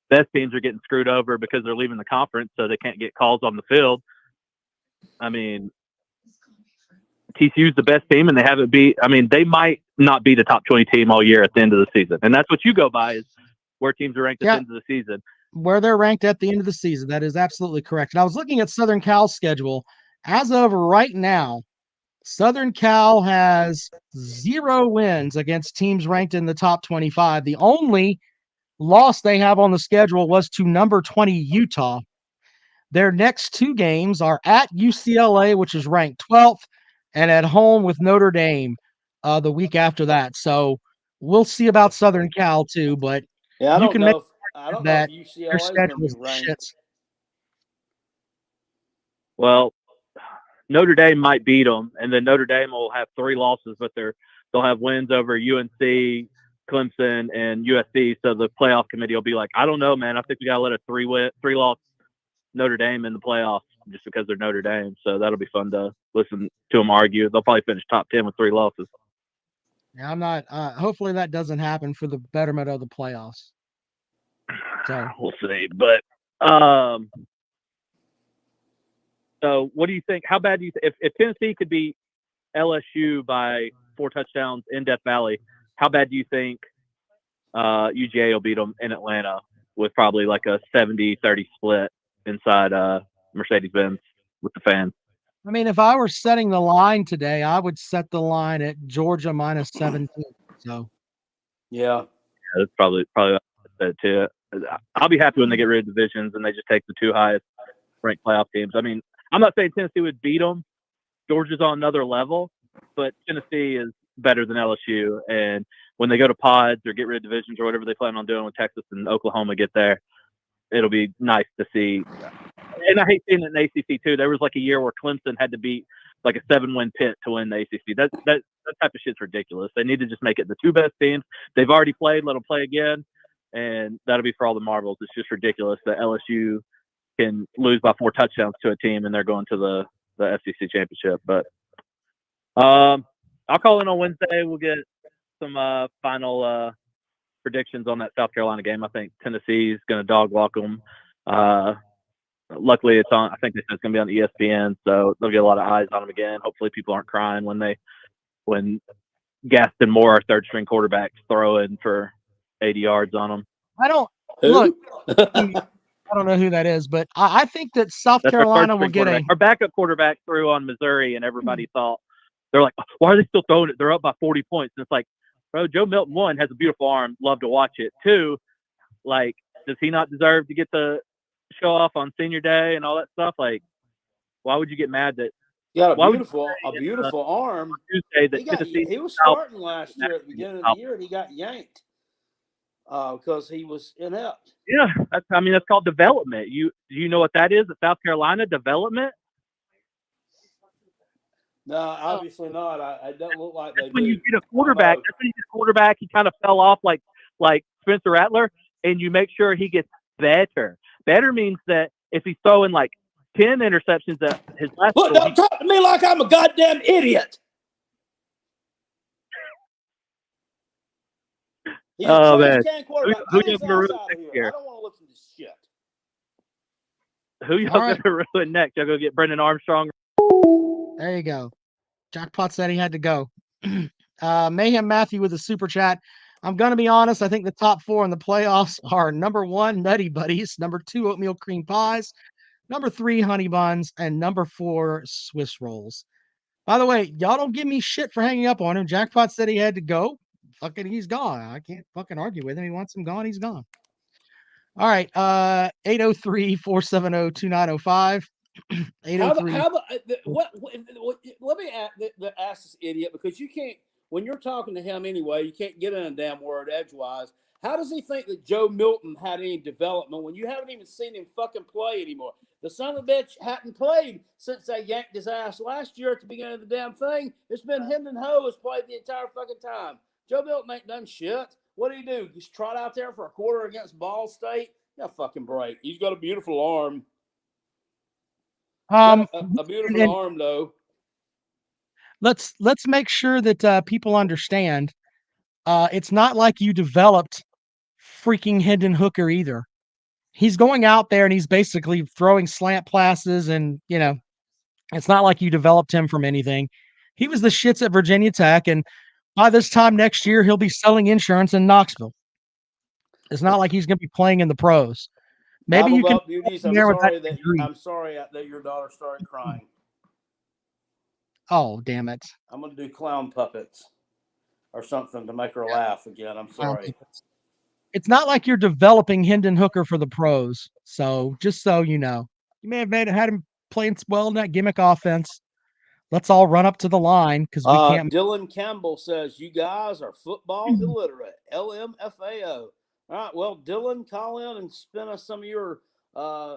best teams are getting screwed over because they're leaving the conference, so they can't get calls on the field. I mean, TCU's the best team, and they haven't beat. I mean, they might not be the top 20 team all year at the end of the season, and that's what you go by is where teams are ranked at the end of the season. Where they're ranked at the end of the season. That is absolutely correct. And I was looking at Southern Cal's schedule. As of right now, Southern Cal has 0 wins against teams ranked in the top 25. The only loss they have on the schedule was to number 20 Utah. Their next 2 games are at UCLA, which is ranked 12th, and at home with Notre Dame the week after that. So we'll see about Southern Cal too, but I don't know if UCLA is going to be ranked. Well, Notre Dame might beat them, and then Notre Dame will have 3 losses, but they'll have wins over UNC, Clemson, and USC. So the playoff committee will be like, I don't know, man. I think we got to let a 3-loss Notre Dame in the playoffs just because they're Notre Dame. So that'll be fun to listen to them argue. They'll probably finish top 10 with 3 losses. Yeah, I'm not. Hopefully that doesn't happen for the betterment of the playoffs. So we'll see. But so what do you think? How bad do you think if Tennessee could beat LSU by 4 touchdowns in Death Valley? How bad do you think UGA will beat them in Atlanta with probably like a 70-30 split inside Mercedes-Benz with the fans? I mean, if I were setting the line today, I would set the line at Georgia minus 17. So Yeah, that's probably what I said too. I'll be happy when they get rid of divisions and they just take the 2 highest ranked playoff teams. I mean, I'm not saying Tennessee would beat them. Georgia's on another level, but Tennessee is better than LSU. And when they go to pods or get rid of divisions or whatever they plan on doing when Texas and Oklahoma get there, it'll be nice to see. And I hate seeing it in the ACC too. There was like a year where Clemson had to beat like a 7-win Pitt to win the ACC. That type of shit's ridiculous. They need to just make it the 2 best teams. They've already played. Let them play again, and that'll be for all the marbles. It's just ridiculous that LSU can lose by 4 touchdowns to a team and they're going to the SEC championship. But I'll call in on Wednesday. We'll get some final predictions on that South Carolina game. I think Tennessee's going to dog walk them. Luckily, it's on. I think it's going to be on ESPN, so they'll get a lot of eyes on them again. Hopefully, people aren't crying when Gaston Moore, our 3rd-string quarterback, throwing for 80 yards on them. I don't look. I don't know who that is, but I think that South Carolina will get our backup quarterback threw on Missouri, and everybody thought they're like, why are they still throwing it? They're up by 40 points, and it's like, bro, Joe Milton, 1, has a beautiful arm, love to watch it. 2, like, does he not deserve to get the show off on senior day and all that stuff? Like, why would you get mad that got a beautiful arm? Tuesday that he was starting last year at the beginning of the year, and he got yanked because he was inept. Yeah, that's called development. You know what that is at South Carolina? Development? No, obviously not. I don't look like that's when you get a quarterback. That's when you get a quarterback. He kind of fell off like Spencer Rattler, and you make sure he gets better. Better means that if he's throwing like 10 interceptions at his last look, don't talk to me like I'm a goddamn idiot. He's oh man, who y'all gonna ruin next year? I don't want to listen to this shit. Who y'all gonna ruin next? Y'all gonna get Brendan Armstrong? There you go. Jackpot said he had to go. Mayhem Matthew with a super chat. I'm going to be honest. I think the top 4 in the playoffs are number 1, Nutty Buddies, number 2, Oatmeal Cream Pies, number 3, Honey Buns, and number 4, Swiss Rolls. By the way, y'all don't give me shit for hanging up on him. Jackpot said he had to go. Fucking, he's gone. I can't fucking argue with him. He wants him gone. He's gone. All right. 803-470-2905. 803. Let me ask this idiot, because you can't, when you're talking to him anyway, you can't get in a damn word edgewise. How does he think that Joe Milton had any development when you haven't even seen him fucking play anymore? The son of a bitch hadn't played since they yanked his ass last year at the beginning of the damn thing. It's been him and Ho has played the entire fucking time. Joe Milton ain't done shit. What do you do? Just trot out there for a quarter against Ball State? Yeah, fucking break. He's got a beautiful arm. A beautiful arm, though. Let's make sure that people understand. It's not like you developed freaking Hendon Hooker either. He's going out there and he's basically throwing slant passes, and it's not like you developed him from anything. He was the shits at Virginia Tech, and by this time next year, he'll be selling insurance in Knoxville. It's not like he's going to be playing in the pros. Maybe you can. Beauties, I'm sorry that your daughter started crying. Oh, damn it. I'm going to do clown puppets or something to make her laugh again. I'm sorry. It's not like you're developing Hendon Hooker for the pros. So just so you know, you may have had him playing well in that gimmick offense. Let's all run up to the line because we can't. Dylan Campbell says, you guys are football illiterate. LMFAO. All right. Well, Dylan, call in and spin us some of your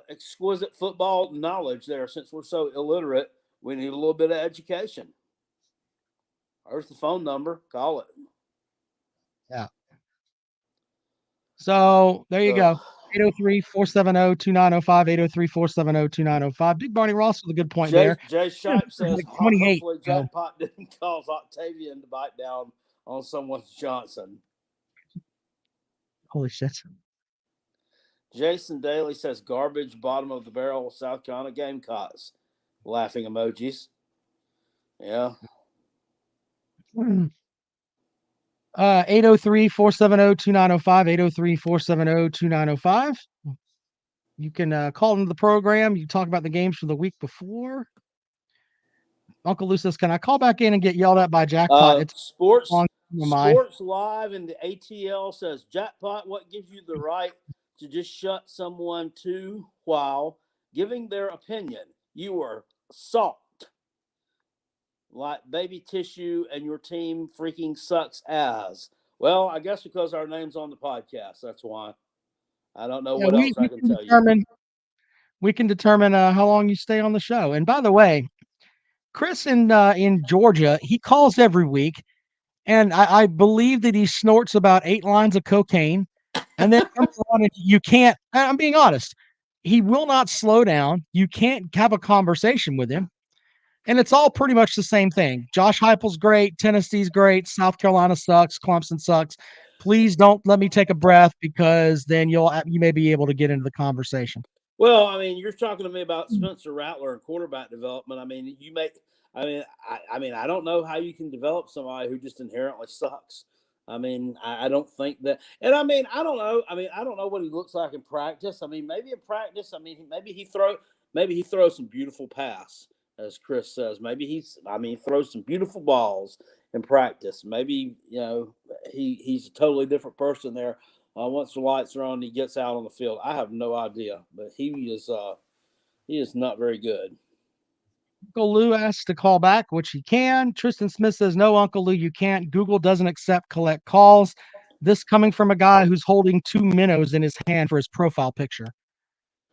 exquisite football knowledge there. Since we're so illiterate, we need a little bit of education. There's the phone number. Call it. Yeah. So there you go. 803-470-2905, 803-470-2905. Big Barney Ross with a good point there. Jay Shipe says, Like 28. hopefully Jackpot didn't cause Octavian to bite down on someone's Johnson. Holy shit. Jason Daly says, garbage, bottom of the barrel, South Carolina Gamecocks. Laughing emojis. Yeah. 803-470-2905, 803-470-2905. You can call into the program. You talk about the games from the week before. Uncle Lou says, can I call back in and get yelled at by Jackpot? It's Sports Live in the ATL says, Jackpot, what gives you the right to just shut someone to while giving their opinion? You are salt. Like baby tissue, and your team freaking sucks as. Well, I guess because our name's on the podcast, that's why. I don't know what else I can tell you. We can determine how long you stay on the show. And by the way, Chris in Georgia, he calls every week, and I believe that he snorts about 8 lines of cocaine, and then comes on and you can't. I'm being honest. He will not slow down. You can't have a conversation with him. And it's all pretty much the same thing. Josh Heupel's great. Tennessee's great. South Carolina sucks. Clemson sucks. Please don't let me take a breath, because then you may be able to get into the conversation. Well, I mean, you're talking to me about Spencer Rattler and quarterback development. I mean, I don't know how you can develop somebody who just inherently sucks. I mean, I don't think that, and I mean, I don't know. I mean, I don't know what he looks like in practice. I mean, maybe in practice, maybe he throws some beautiful pass, as Chris says. Maybe he throws some beautiful balls in practice. Maybe, he's a totally different person there. Once the lights are on, he gets out on the field. I have no idea, but he is not very good. Uncle Lou asks to call back, which he can. Tristan Smith says, no, Uncle Lou, you can't. Google doesn't accept collect calls. This coming from a guy who's holding 2 minnows in his hand for his profile picture.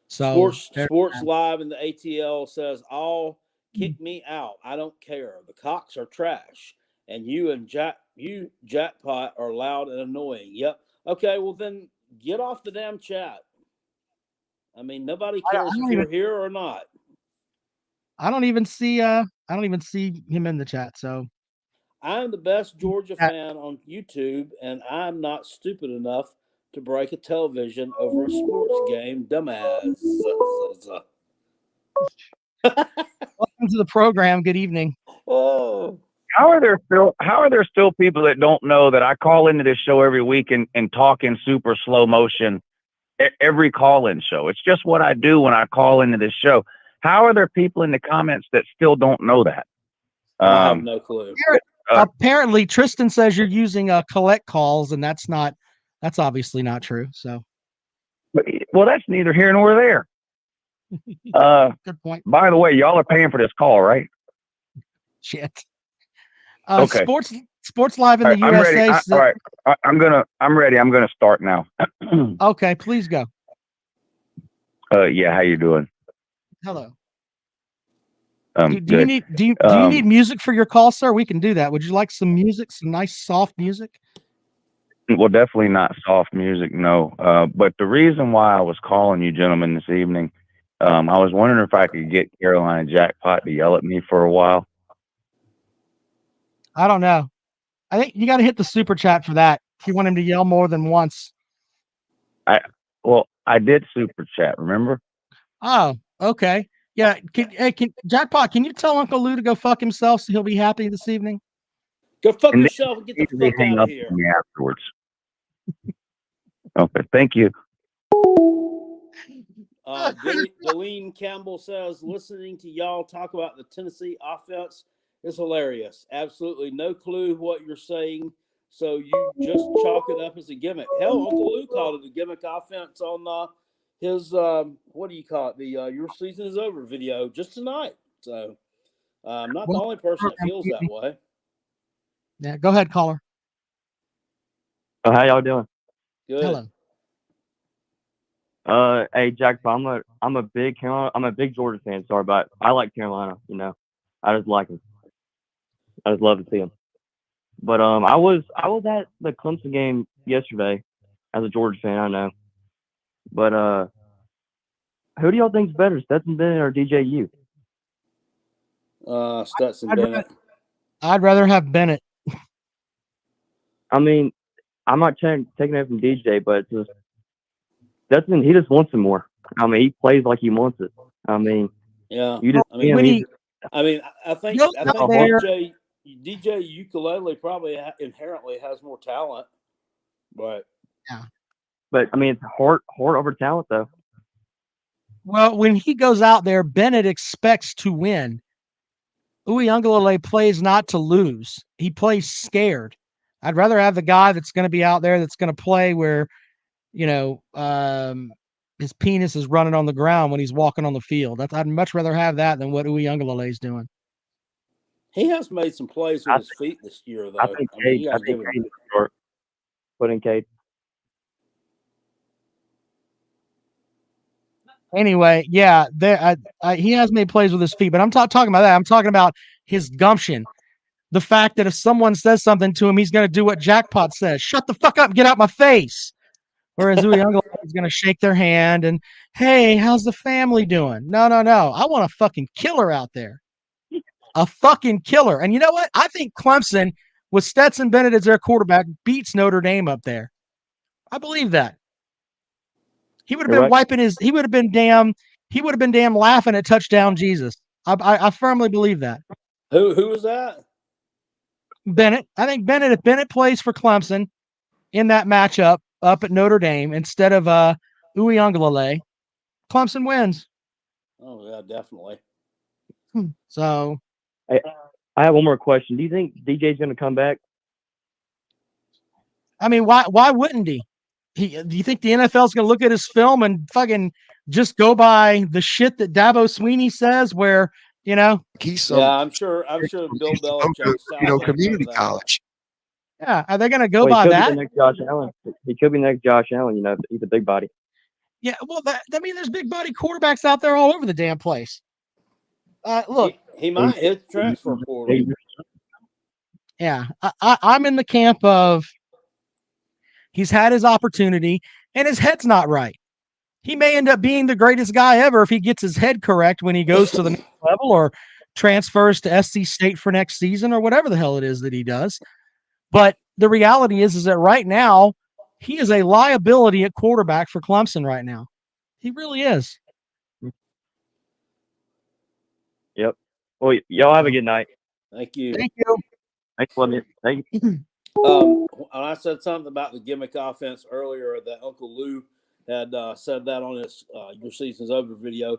So Sports Live in the ATL says, all kick me out. I don't care. The Cocks are trash. And you Jackpot are loud and annoying. Yep. Okay, well then get off the damn chat. I mean, nobody cares if you're here or not. I don't even see him in the chat. So I'm the best Georgia fan on YouTube, and I'm not stupid enough to break a television over a sports game, dumbass. Welcome to the program. Good evening. Oh. How are there still people that don't know that I call into this show every week and talk in super slow motion every call-in show? It's just what I do when I call into this show. How are there people in the comments that still don't know that? I have no clue. Apparently, Tristan says you're using collect calls, and that's obviously not true. So, well, that's neither here nor there. Good point. By the way, y'all are paying for this call, right? Shit. Okay. Sports Live in the USA. All right. I'm ready. I'm gonna start now. Okay, please go. Yeah. How you doing? Hello. Do you need music for your call, sir? We can do that. Would you like some music? Some nice soft music? Well, definitely not soft music, no. But the reason why I was calling you gentlemen this evening, I was wondering if I could get Carolina Jackpot to yell at me for a while. I don't know. I think you got to hit the super chat for that. If you want him to yell more than once. I did super chat, remember? Oh, okay. Yeah. Jackpot, can you tell Uncle Lou to go fuck himself so he'll be happy this evening? Go fuck yourself and get the fuck out of here. Me afterwards. Okay, thank you. Deline Campbell says, listening to y'all talk about the Tennessee offense is hilarious. Absolutely no clue what you're saying, so you just chalk it up as a gimmick. Hell, Uncle Lou called it a gimmick offense on his what do you call it? The Your Season Is Over video just tonight. So I'm not the only person that feels that way. Yeah, go ahead, caller. Oh, how y'all doing? Good. Hello. Hey Jack, I'm a big Georgia fan. Sorry, but I like Carolina. I just like them. I just love to see them. But I was at the Clemson game yesterday as a Georgia fan. I know, but who do y'all think's better, Stetson Bennett or DJ Stetson Bennett. I'd rather have Bennett. I mean, I'm not taking it from DJ, but it's just Stetson, he just wants it more. I mean, he plays like he wants it. I mean, yeah. You just I mean, I think DJ Uiagalelei probably inherently has more talent, but yeah. But I mean, it's heart over talent, though. Well, when he goes out there, Bennett expects to win. Uiagalelei plays not to lose. He plays scared. I'd rather have the guy that's going to be out there that's going to play where, his penis is running on the ground when he's walking on the field. I'd much rather have that than what Uiagalelei is doing. He has made some plays with his feet this year, though. I think Cade is short. Put in Cade. Anyway, yeah, he has made plays with his feet, but I'm talking about that. I'm talking about his gumption. The fact that if someone says something to him, he's going to do what Jackpot says. Shut the fuck up and get out my face. Whereas Uiagalelei is going to shake their hand and, hey, how's the family doing? No. I want a fucking killer out there. A fucking killer. And you know what? I think Clemson, with Stetson Bennett as their quarterback, beats Notre Dame up there. I believe that. He would have been he would have been damn laughing at touchdown Jesus. I firmly believe that. Who was that? Bennett. I think Bennett, if Bennett plays for Clemson in that matchup up at Notre Dame instead of Uiagalelei, Clemson wins. Oh yeah, definitely. So I have one more question. Do you think DJ's going to come back? I mean, why wouldn't he? Do you think the NFL's going to look at his film and fucking just go by the shit that Dabo Sweeney says? Where I'm sure Bill Belichick, community college. Yeah, are they going to go by that? He could be next Josh Allen. He's a big body. Yeah, well, there's big body quarterbacks out there all over the damn place. Look, he might hit the transfer portal. Yeah, I'm in the camp of he's had his opportunity and his head's not right. He may end up being the greatest guy ever if he gets his head correct when he goes to the next level or transfers to SC State for next season or whatever the hell it is that he does. But the reality is that right now he is a liability at quarterback for Clemson right now. He really is. Yep. Well, y'all have a good night. Thank you. Thank you. Thanks, Lemmy. Thank you. I said something about the gimmick offense earlier that Uncle Lou had said that on his Your Season's Over video.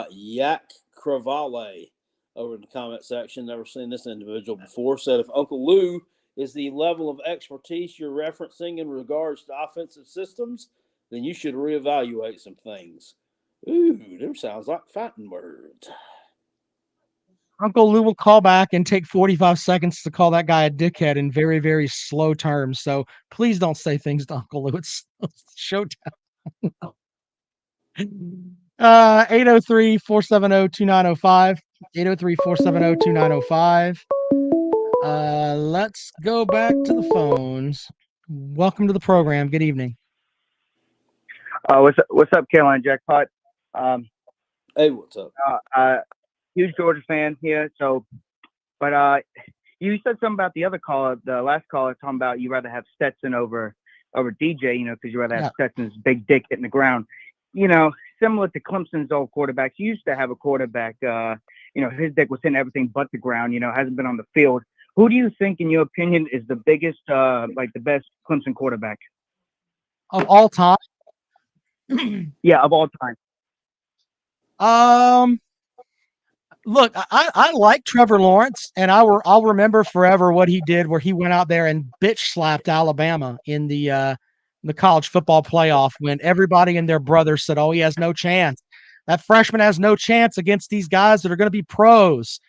Yak Cravale over in the comment section, never seen this individual before, said if Uncle Lou is the level of expertise you're referencing in regards to offensive systems, then you should reevaluate some things. Ooh, them sounds like fighting words. Uncle Lou will call back and take 45 seconds to call that guy a dickhead in very, very slow terms. So please don't say things to Uncle Lou. It's showtime. 803-470-2905. 803-470-2905. Let's go back to the phones. Welcome to the program. Good evening. What's up, Carolina Jackpot? Hey, what's up? Huge Georgia fan here. So, but you said something about the other caller, the last caller, talking about you rather have Stetson over DJ, because you rather have Stetson's big dick hitting the ground. Similar to Clemson's old quarterbacks, you used to have a quarterback, his dick was hitting everything but the ground, hasn't been on the field. Who do you think, in your opinion, is the biggest, the best Clemson quarterback? Of all time? Yeah, of all time. Look, I like Trevor Lawrence, and I'll remember forever what he did, where he went out there and bitch slapped Alabama in the college football playoff when everybody and their brother said, "Oh, he has no chance. That freshman has no chance against these guys that are going to be pros."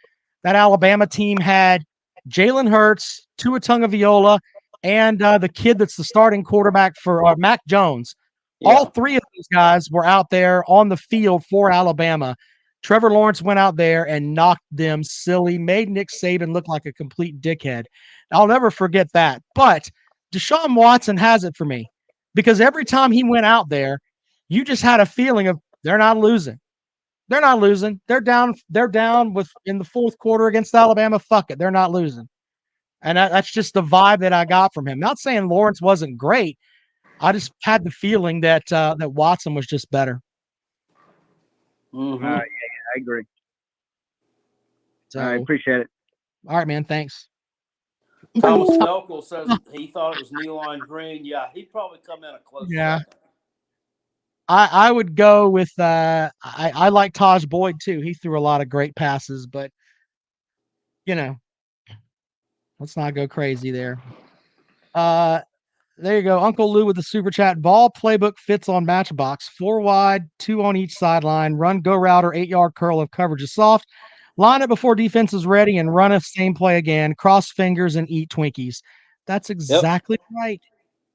That Alabama team had Jalen Hurts, Tua Tagovailoa, and the kid that's the starting quarterback for Mac Jones, All three of those guys were out there on the field for Alabama. Trevor Lawrence went out there and knocked them silly, made Nick Saban look like a complete dickhead. I'll never forget that. But Deshaun Watson has it for me because every time he went out there, you just had a feeling of they're not losing. They're not losing. They're down. They're down with in the fourth quarter against Alabama. Fuck it. They're not losing. And that's just the vibe that I got from him. Not saying Lawrence wasn't great. I just had the feeling that that Watson was just better. Yeah, I agree. So, I appreciate it. All right, man. Thanks. Thomas Elkel says he thought it was Nealon Green. Yeah, he'd probably come in a close second. I would go with I like Taj Boyd too. He threw a lot of great passes, but let's not go crazy there. There you go. Uncle Lou with the super chat. Ball playbook fits on Matchbox. 4 wide, 2 on each sideline. Run, go route, or 8-yard curl if coverage is soft. Line it before defense is ready and run a same play again. Cross fingers and eat Twinkies. That's exactly right.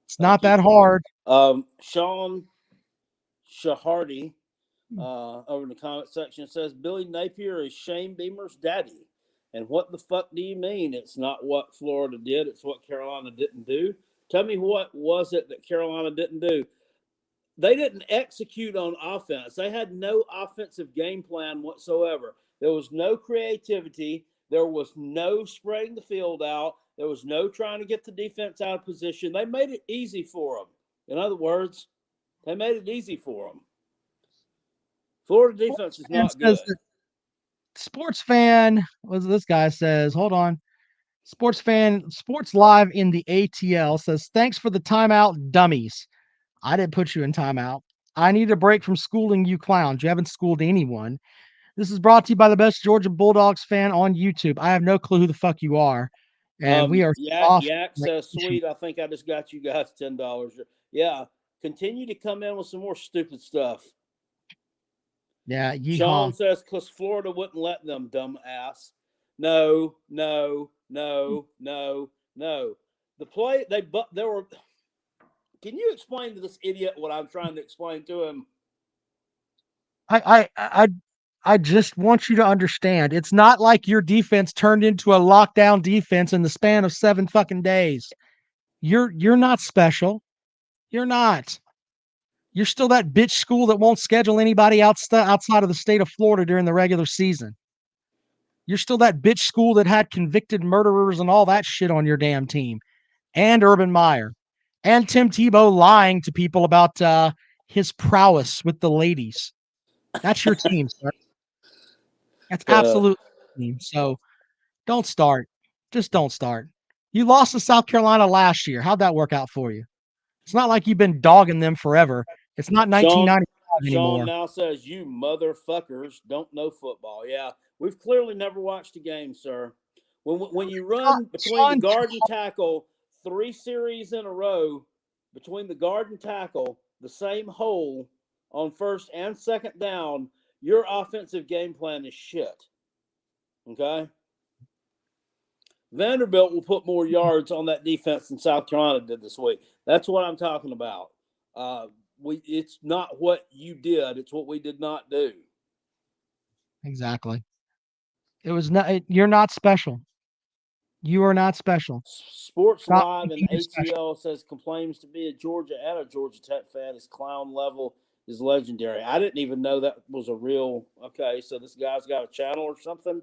It's not that hard. Sean Shahardy over in the comment section says Billy Napier is Shane Beamer's daddy. And what the fuck do you mean it's not what Florida did, it's what Carolina didn't do? Tell me what was it that Carolina didn't do? They didn't execute on offense. They had no offensive game plan whatsoever. There was no creativity. There was no spreading the field out. There was no trying to get the defense out of position. They made it easy for them. In other words, they made it easy for them. Florida defense is not good. Sports fan, what this guy says, hold on. Sports fan, Sports Live in the ATL says, thanks for the timeout, dummies. I didn't put you in timeout. I need a break from schooling you clowns. You haven't schooled anyone. This is brought to you by the best Georgia Bulldogs fan on YouTube. I have no clue who the fuck you are. And we are Yak says, sweet, I think I just got you guys $10. Yeah, continue to come in with some more stupid stuff. Yeah, Sean says, because Florida wouldn't let them, dumb ass. No. The play, there were. Can you explain to this idiot what I'm trying to explain to him? I just want you to understand. It's not like your defense turned into a lockdown defense in the span of 7 fucking days. You're not special. You're not. You're still that bitch school that won't schedule anybody outside of the state of Florida during the regular season. You're still that bitch school that had convicted murderers and all that shit on your damn team. And Urban Meyer. And Tim Tebow lying to people about his prowess with the ladies. That's your team, sir. That's absolutely your team. So don't start. Just don't start. You lost to South Carolina last year. How'd that work out for you? It's not like you've been dogging them forever. It's not 1995 anymore. Sean now says, you motherfuckers don't know football. Yeah, we've clearly never watched a game, sir. When you run between the guard and tackle 3 series in a row, between the guard and tackle, the same hole on first and second down, your offensive game plan is shit. Okay? Vanderbilt will put more yards on that defense than South Carolina did this week. That's what I'm talking about. It's not what you did; it's what we did not do. Exactly. It was not. You're not special. You are not special. Sports Live and ATL says complains to be a Georgia and a Georgia Tech fan. His clown level is legendary. I didn't even know that was a real. Okay, so this guy's got a channel or something.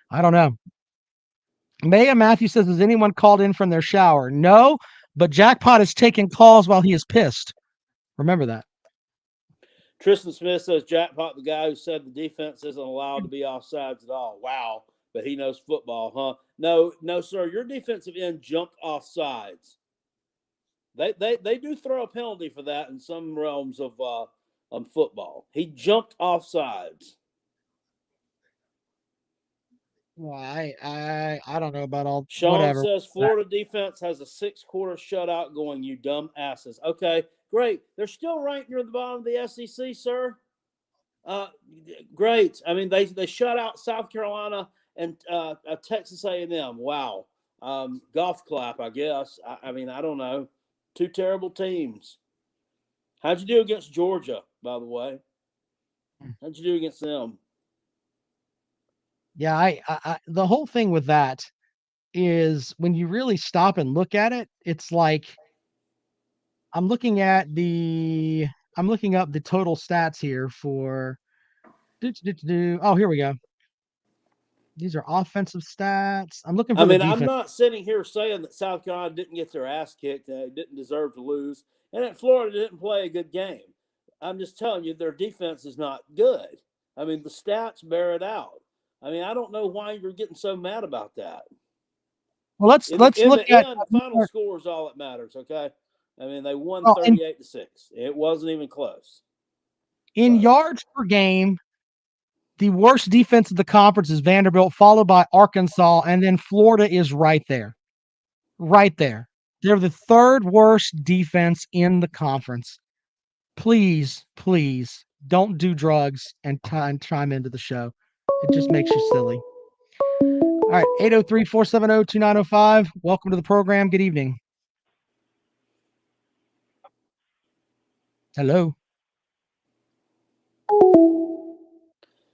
I don't know. Maya Matthew says, has anyone called in from their shower? No, but Jackpot is taking calls while he is pissed. Remember that. Tristan Smith says, Jackpot, the guy who said the defense isn't allowed to be offsides at all. Wow, but he knows football, huh? No, sir. Your defensive end jumped offsides. They do throw a penalty for that in some realms of football. He jumped offsides. Well, I don't know about all. Sean whatever. says Florida defense has a 6-quarter shutout going. You dumb asses. Okay, great. They're still ranked near the bottom of the SEC, sir. Great. I mean, they shut out South Carolina and Texas A&M. Wow. Golf clap, I guess. I mean, I don't know. Two terrible teams. How'd you do against Georgia, by the way? How'd you do against them? Yeah, I the whole thing with that is when you really stop and look at it, it's like I'm looking up the total stats here for oh, here we go. These are offensive stats. I'm looking for the defense. I'm not sitting here saying that South Carolina didn't get their ass kicked, they didn't deserve to lose, and that Florida didn't play a good game. I'm just telling you, their defense is not good. I mean, the stats bear it out. I mean, I don't know why you're getting so mad about that. Well, let's look at the final score is all that matters. Okay, I mean they won 38-6. It wasn't even close. In yards per game, the worst defense of the conference is Vanderbilt, followed by Arkansas, and then Florida is right there. Right there. They're the third worst defense in the conference. Please, please don't do drugs and chime into the show. It just makes you silly. All right, 803-470-2905. Welcome to the program. Good evening. Hello.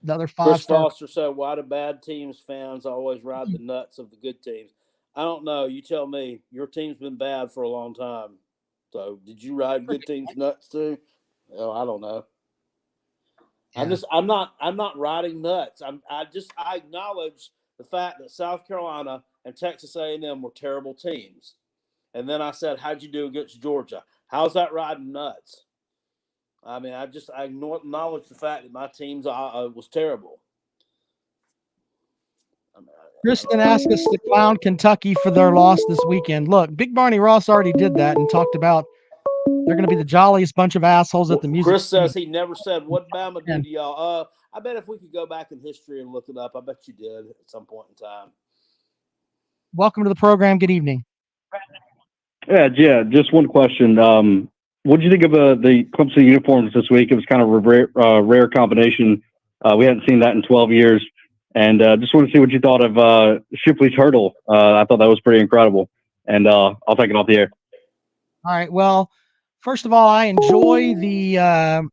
Another Chris 5-star. Foster said, "Why do bad teams fans always ride the nuts of the good teams?" I don't know. You tell me. Your team's been bad for a long time. So, did you ride good teams nuts too? Oh, I don't know. Yeah. I'm not riding nuts. I acknowledge the fact that South Carolina and Texas A&M were terrible teams. And then I said, how'd you do against Georgia? How's that riding nuts? I mean, I acknowledge the fact that my teams was terrible. Kristen asked us to clown Kentucky for their loss this weekend. Look, Big Barney Ross already did that and talked about they're going to be the jolliest bunch of assholes at the music. Chris says he never said, what Bama do to y'all? I bet if we could go back in history and look it up, I bet you did at some point in time. Welcome to the program. Good evening. Yeah, just one question. What did you think of the Clemson uniforms this week? It was kind of a rare combination. We hadn't seen that in 12 years. And just want to see what you thought of Shipley's hurdle. I thought that was pretty incredible. And I'll take it off the air. All right. Well, first of all, I enjoy the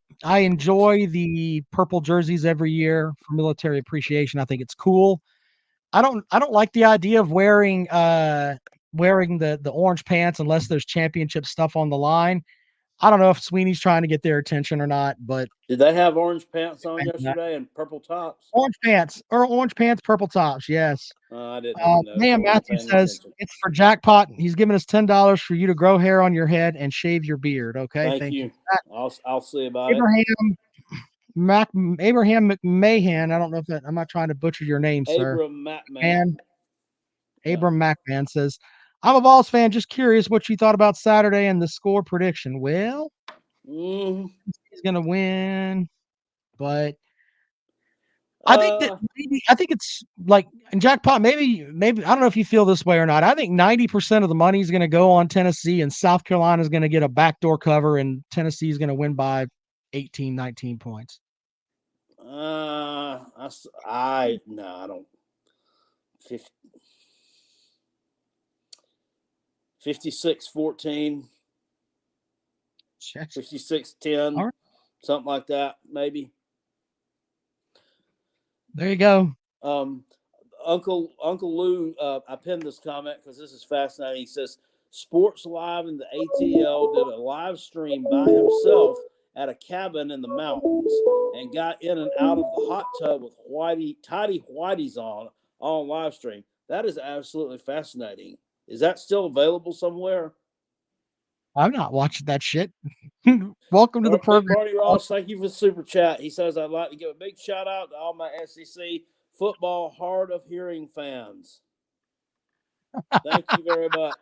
purple jerseys every year for military appreciation. I think it's cool. I don't like the idea of wearing the orange pants unless there's championship stuff on the line. I don't know if Sweeney's trying to get their attention or not, but did they have orange pants on yesterday and purple tops? Orange pants, purple tops. Yes. I didn't know. Man, Matthew says it's for jackpot. He's giving us $10 for you to grow hair on your head and shave your beard. Okay. Thank you. I'll see about it. Abraham McMahon. I don't know if I'm not trying to butcher your name, sir. Abram McMahon says, I'm a Vols fan. Just curious what you thought about Saturday and the score prediction. Well, he's going to win, but I think it's like in jackpot. Maybe I don't know if you feel this way or not. I think 90% of the money is going to go on Tennessee, and South Carolina is going to get a backdoor cover, and Tennessee is going to win by 18, 19 points. I don't. 56-14, 56-10, right. Something like that, maybe. There you go. Uncle Lou, I pinned this comment because this is fascinating. He says, Sports Live and the ATL did a live stream by himself at a cabin in the mountains and got in and out of the hot tub with tidy whities on live stream. That is absolutely fascinating. Is that still available somewhere? I'm not watching that shit. Welcome to the program. Barney Ross, thank you for the super chat. He says, I'd like to give a big shout out to all my SEC football hard of hearing fans. Thank you very much.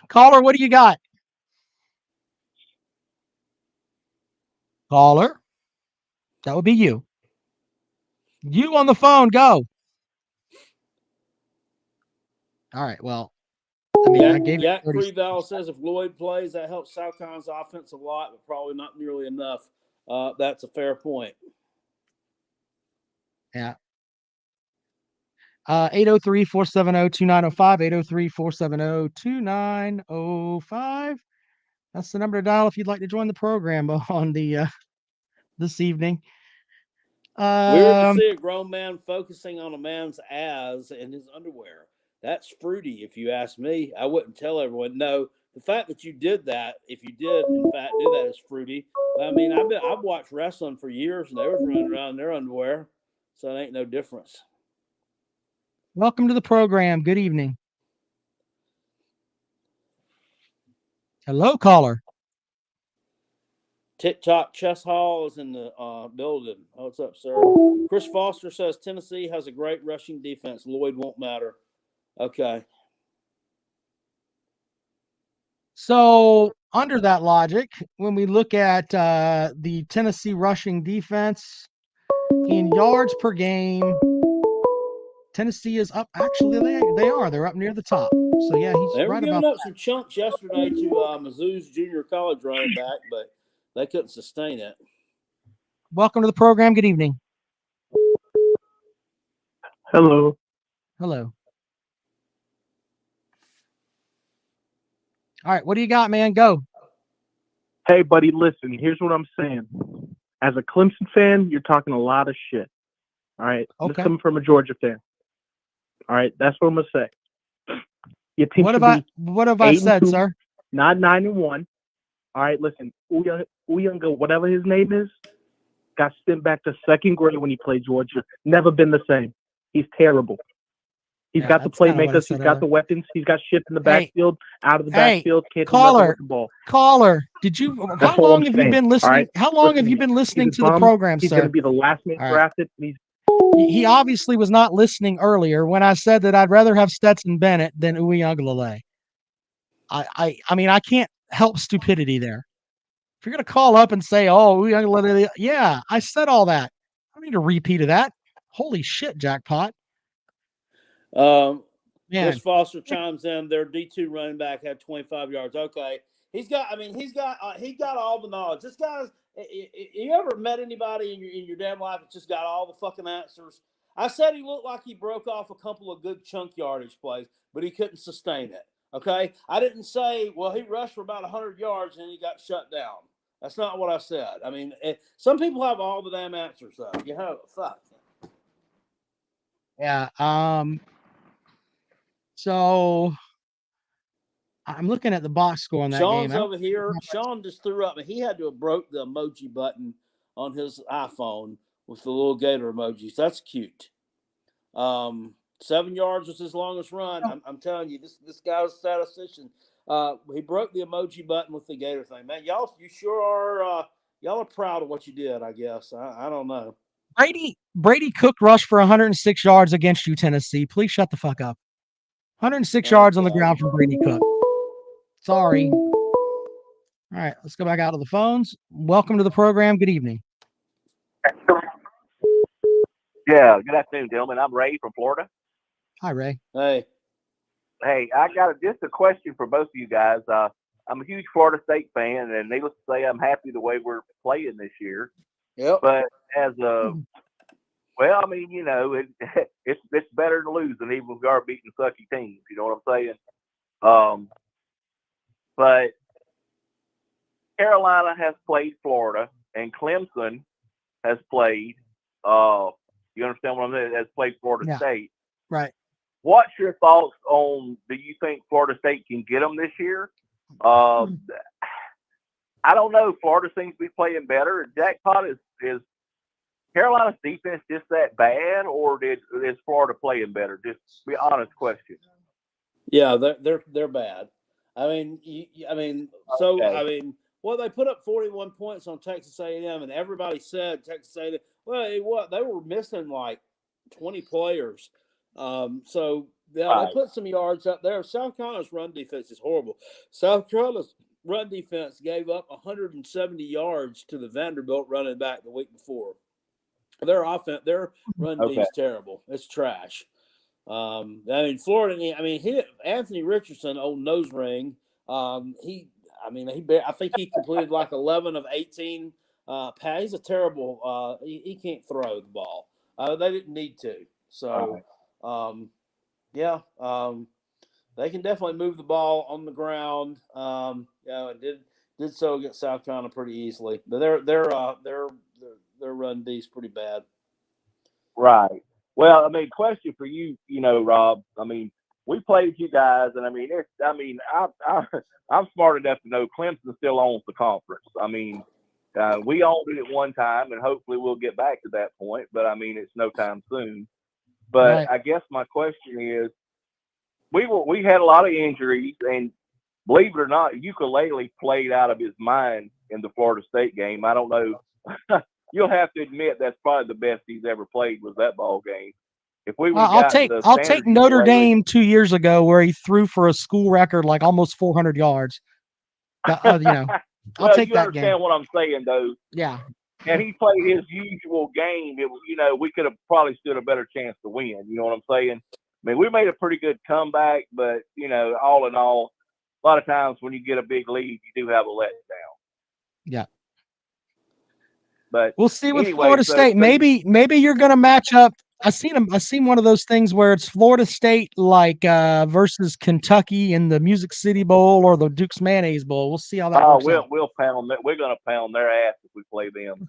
Caller, what do you got? Caller? That would be you. You on the phone, go. All right, well, Yak Freeval says if Lloyd plays, that helps South Carolina's offense a lot, but probably not nearly enough. That's a fair point. Yeah. 803-470-2905, 803-470-2905. That's the number to dial if you'd like to join the program on the this evening. Weird to see a grown man focusing on a man's ass in his underwear. That's fruity, if you ask me. I wouldn't tell everyone. No, the fact that you did that, if you did, in fact, do that is fruity. But, I mean, I've watched wrestling for years, and they was running around in their underwear, so it ain't no difference. Welcome to the program. Good evening. Hello, caller. TikTok Chess Hall is in the building. Oh, what's up, sir? Chris Foster says Tennessee has a great rushing defense. Lloyd won't matter. Okay. So under that logic, when we look at the Tennessee rushing defense in yards per game, Tennessee is up. Actually, they are. They're up near the top. So yeah, he's They were right giving about up some chunks yesterday to Mizzou's junior college running back, but they couldn't sustain it. Welcome to the program. Good evening. Hello. Hello. All right, what do you got, man? Go. Hey, buddy, listen, here's what I'm saying. As a Clemson fan, you're talking a lot of shit. All right? Okay. This coming from a Georgia fan. All right? That's what I'm going to say. Your team What should have I 8-2, said, sir? not 9-1. All right, listen, Uiagalelei, whatever his name is, got sent back to second grade when he played Georgia. Never been the same. He's terrible. He's got the playmakers. He's got the weapons. He's got shit in the backfield, out of the backfield. Can't do nothing with the ball. Caller, did you? How long have you been listening? Right? How long have you been listening to the program, He's sir? going to be the last man drafted. He obviously was not listening earlier when I said that I'd rather have Stetson Bennett than Uiagalelei. I mean, I can't help stupidity there. If you're going to call up and say, "Oh, Uiagalelei," yeah, I said all that. I don't need a repeat of that. Holy shit, jackpot. Chris Foster chimes in. Their D2 running back had 25 yards. Okay, he's got all the knowledge. This guy's. You ever met anybody in your damn life that just got all the fucking answers? I said he looked like he broke off a couple of good chunk yardage plays, but he couldn't sustain it. Okay, I didn't say, well, he rushed for about 100 yards and he got shut down. That's not what I said. I mean, some people have all the damn answers, though. You have fuck. Yeah. So I'm looking at the box score on that Sean's game. over here. Sean just threw up, and he had to have broke the emoji button on his iPhone with the little gator emojis. That's cute. 7 yards was his longest run. I'm telling you, this guy was a statistician. He broke the emoji button with the gator thing. Man, y'all, you sure are. Y'all are proud of what you did, I guess. I don't know. Brady Cook rushed for 106 yards against you, Tennessee. Please shut the fuck up. 106 yards on the ground from Brady Cook. Sorry. All right, let's go back out to the phones. Welcome to the program. Good evening. Yeah, good afternoon, gentlemen. I'm Ray from Florida. Hi, Ray. Hey. Hey, I got just a question for both of you guys. I'm a huge Florida State fan, and needless to say, I'm happy the way we're playing this year. Yep. But well, I mean, you know, it's better to lose than even if we are beating sucky teams. You know what I'm saying? But Carolina has played Florida, and Clemson has played. You understand what I'm saying? Has played Florida State. Right. What's your thoughts on? Do you think Florida State can get them this year? I don't know. Florida seems to be playing better. Jackpot is Carolina's defense just that bad, or is Florida playing better? Just be honest question. Yeah, they're bad. I mean, well, they put up 41 points on Texas A&M, and everybody said Texas A&M. Well, they were missing like 20 players. So they put some yards up there. South Carolina's run defense is horrible. South Carolina's run defense gave up 170 yards to the Vanderbilt running back the week before. Their run D is terrible. It's trash. I mean, Florida. I mean, Anthony Richardson, old nose ring. I think he completed like 11 of 18 pass. He's a terrible. He can't throw the ball. They didn't need to. So, Yeah, they can definitely move the ball on the ground. It did so against South Carolina pretty easily, but their run D is pretty bad. Right. Well, I mean, question for you, Rob. I mean, we played you guys, and I'm smart enough to know Clemson still owns the conference. I mean, we owned it at one time, and hopefully we'll get back to that point. But I mean, it's no time soon. But Right. I guess my question is, we had a lot of injuries, and believe it or not, Uiagalelei played out of his mind in the Florida State game. I don't know. You'll have to admit that's probably the best he's ever played was that ball game. If we would I'll take Notre Dame 2 years ago where he threw for a school record like almost 400 yards. I'll well, take you that understand game. what I'm saying, though. Yeah. And he played his usual game. It was, we could have probably stood a better chance to win. You know what I'm saying? I mean, we made a pretty good comeback, but all in all, a lot of times when you get a big lead, you do have a letdown. Yeah. But we'll see with anyway, Florida State. Maybe you're going to match up. I seen one of those things where it's Florida State versus Kentucky in the Music City Bowl or the Duke's Mayonnaise Bowl. We'll see how that works out. We'll pound that. We're going to pound their ass if we play them.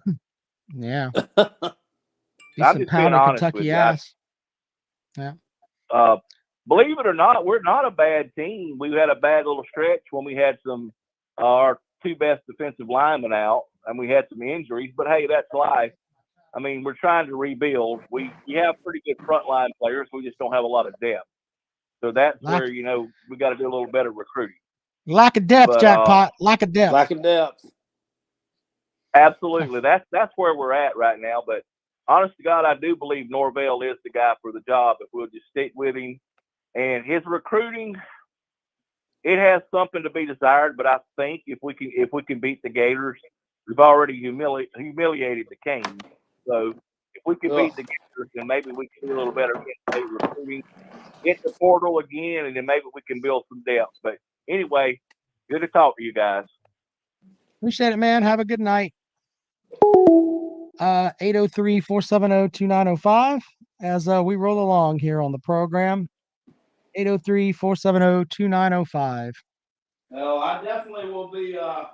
Yeah. I'm just being honest Kentucky with you. ass. Yeah. Believe it or not, we're not a bad team. We had a bad little stretch when we had our two best defensive linemen out, and we had some injuries. But hey, that's life. I mean, we're trying to rebuild. We have pretty good frontline players. We just don't have a lot of depth. So that's where we got to do a little better recruiting. Lack of depth, Jackpot. Lack of depth. Lack of depth. Absolutely. That's where we're at right now. But honest to God, I do believe Norvell is the guy for the job if we'll just stick with him. And his recruiting, it has something to be desired. But I think if we can beat the Gators, we've already humiliated the Canes. So if we can beat the Gators, then maybe we can do a little better in recruiting, hit the portal again, and then maybe we can build some depth. But anyway, good to talk to you guys. Appreciate it, man. Have a good night. 803-470-2905 as we roll along here on the program. 803-470-2905. Well, I definitely will be. I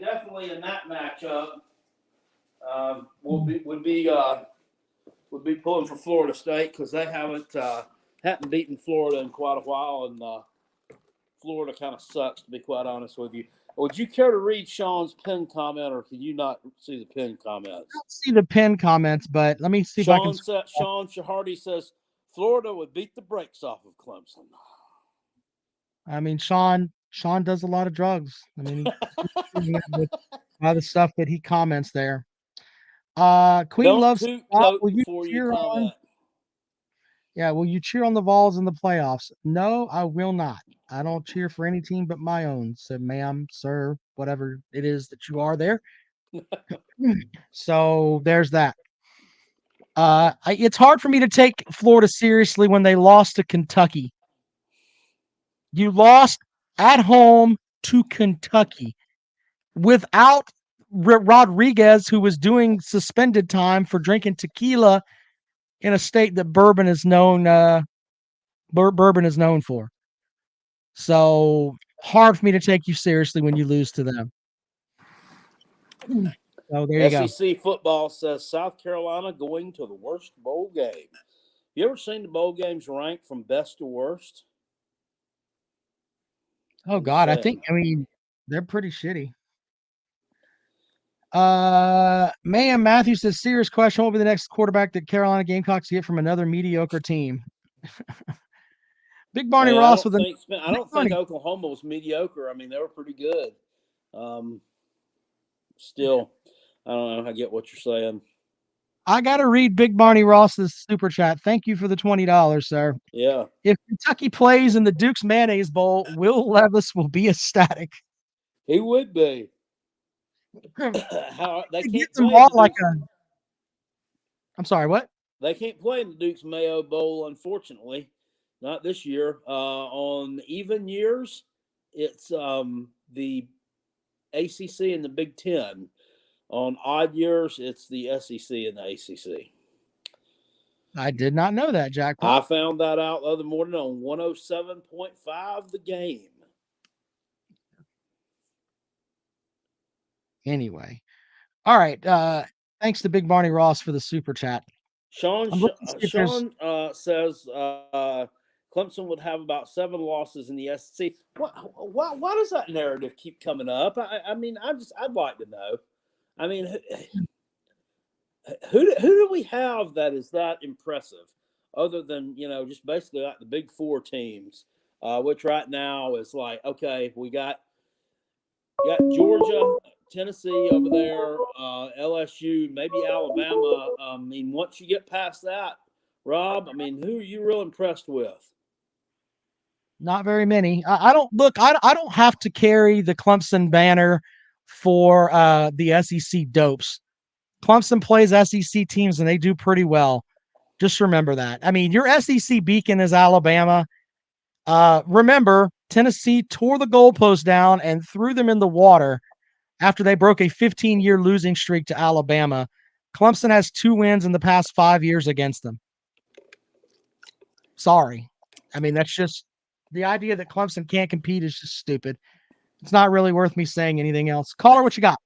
definitely in that matchup would be pulling for Florida State because they haven't beaten Florida in quite a while, and Florida kind of sucks, to be quite honest with you. Would you care to read Sean's pinned comment, or can you not see the pinned comments? I don't see the pinned comments, but let me see if I can. Sean Shahardy says Florida would beat the brakes off of Clemson. I mean, Sean does a lot of drugs. I mean, by the stuff that he comments there. Queen loves. Will you cheer on? Yeah, will you cheer on the Vols in the playoffs? No, I will not. I don't cheer for any team but my own. So, ma'am, sir, whatever it is that you are there. So there's that. It's hard for me to take Florida seriously when they lost to Kentucky. You lost at home to Kentucky without Rodriguez, who was doing suspended time for drinking tequila in a state that bourbon is known for. So hard for me to take you seriously when you lose to them. So there you go. SEC football says South Carolina going to the worst bowl game. You ever seen the bowl games ranked from best to worst? Oh God, I mean they're pretty shitty. Mayhem Matthews says, serious question, what will be the next quarterback that Carolina Gamecocks get from another mediocre team? Big Barney Ross with I don't think Oklahoma was mediocre. I mean, they were pretty good. Still, I don't know. I get what you're saying. I got to read Big Barney Ross's super chat. Thank you for the $20, sir. Yeah. If Kentucky plays in the Duke's Mayonnaise Bowl, Will Levis will be ecstatic. He would be. They can't play I'm sorry, what? They can't play in the Duke's Mayo Bowl, unfortunately. Not this year. On even years, it's the ACC and the Big Ten. On odd years, it's the SEC and the ACC. I did not know that, Jack. I found that out the other morning on 107.5 The Game. Anyway. All right. Thanks to Big Barney Ross for the super chat. Sean I'm looking to see if there's- says Clemson would have about 7 losses in the SEC. Why does that narrative keep coming up? I mean, I'd like to know. I mean, who do we have that is that impressive, other than just basically like the Big Four teams, which right now is like, okay, we got Georgia, Tennessee over there, LSU, maybe Alabama. I mean, once you get past that, Rob, I mean, who are you real impressed with? Not very many. I don't have to carry the Clemson banner for the SEC dopes. Clemson plays SEC teams and they do pretty well. Just remember that. I mean, your SEC beacon is Alabama. Remember, Tennessee tore the goalpost down and threw them in the water after they broke a 15-year losing streak to Alabama. Clemson has 2 wins in the past 5 years against them. Sorry. I mean, that's just the idea that Clemson can't compete is just stupid. It's not really worth me saying anything else. Caller, what you got?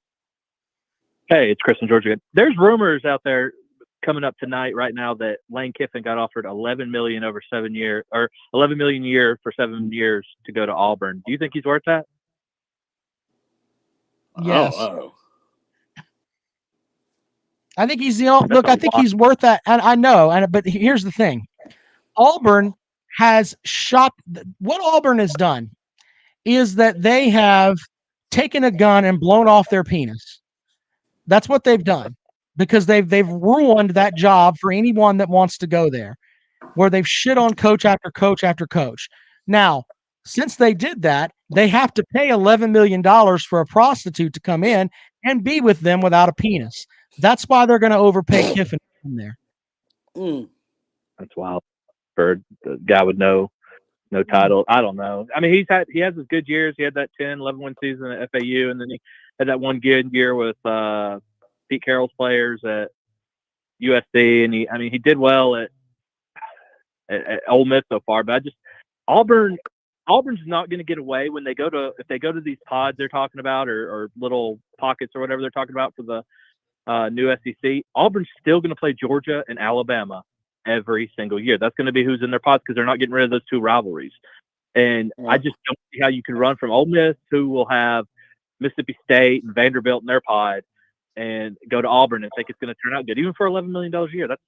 Hey, it's Chris in Georgia. There's rumors out there coming up tonight right now that Lane Kiffin got offered $11 million over 7 years, or $11 million a year for 7 years to go to Auburn. Do you think he's worth that? Yes. Oh. I think he's look. I think he's worth that, and I know. But here's the thing: Auburn has shot. What Auburn has done is that they have taken a gun and blown off their penis. That's what they've done because they've ruined that job for anyone that wants to go there, where they've shit on coach after coach after coach. Now, since they did that, they have to pay $11 million for a prostitute to come in and be with them without a penis. That's why they're going to overpay Kiffin from there. That's wild. For the guy with no title. I don't know. I mean, he has his good years. He had that 10-11 season at FAU, and then he had that one good year with Pete Carroll's players at USC, and he did well at Ole Miss so far. But Auburn's not going to get away when if they go to these pods they're talking about or little pockets or whatever they're talking about for the new SEC. Auburn's still going to play Georgia and Alabama every single year. That's going to be who's in their pods because they're not getting rid of those 2 rivalries. And I just don't see how you can run from Ole Miss, who will have Mississippi State and Vanderbilt in their pod, and go to Auburn and think it's going to turn out good, even for $11 million a year. That's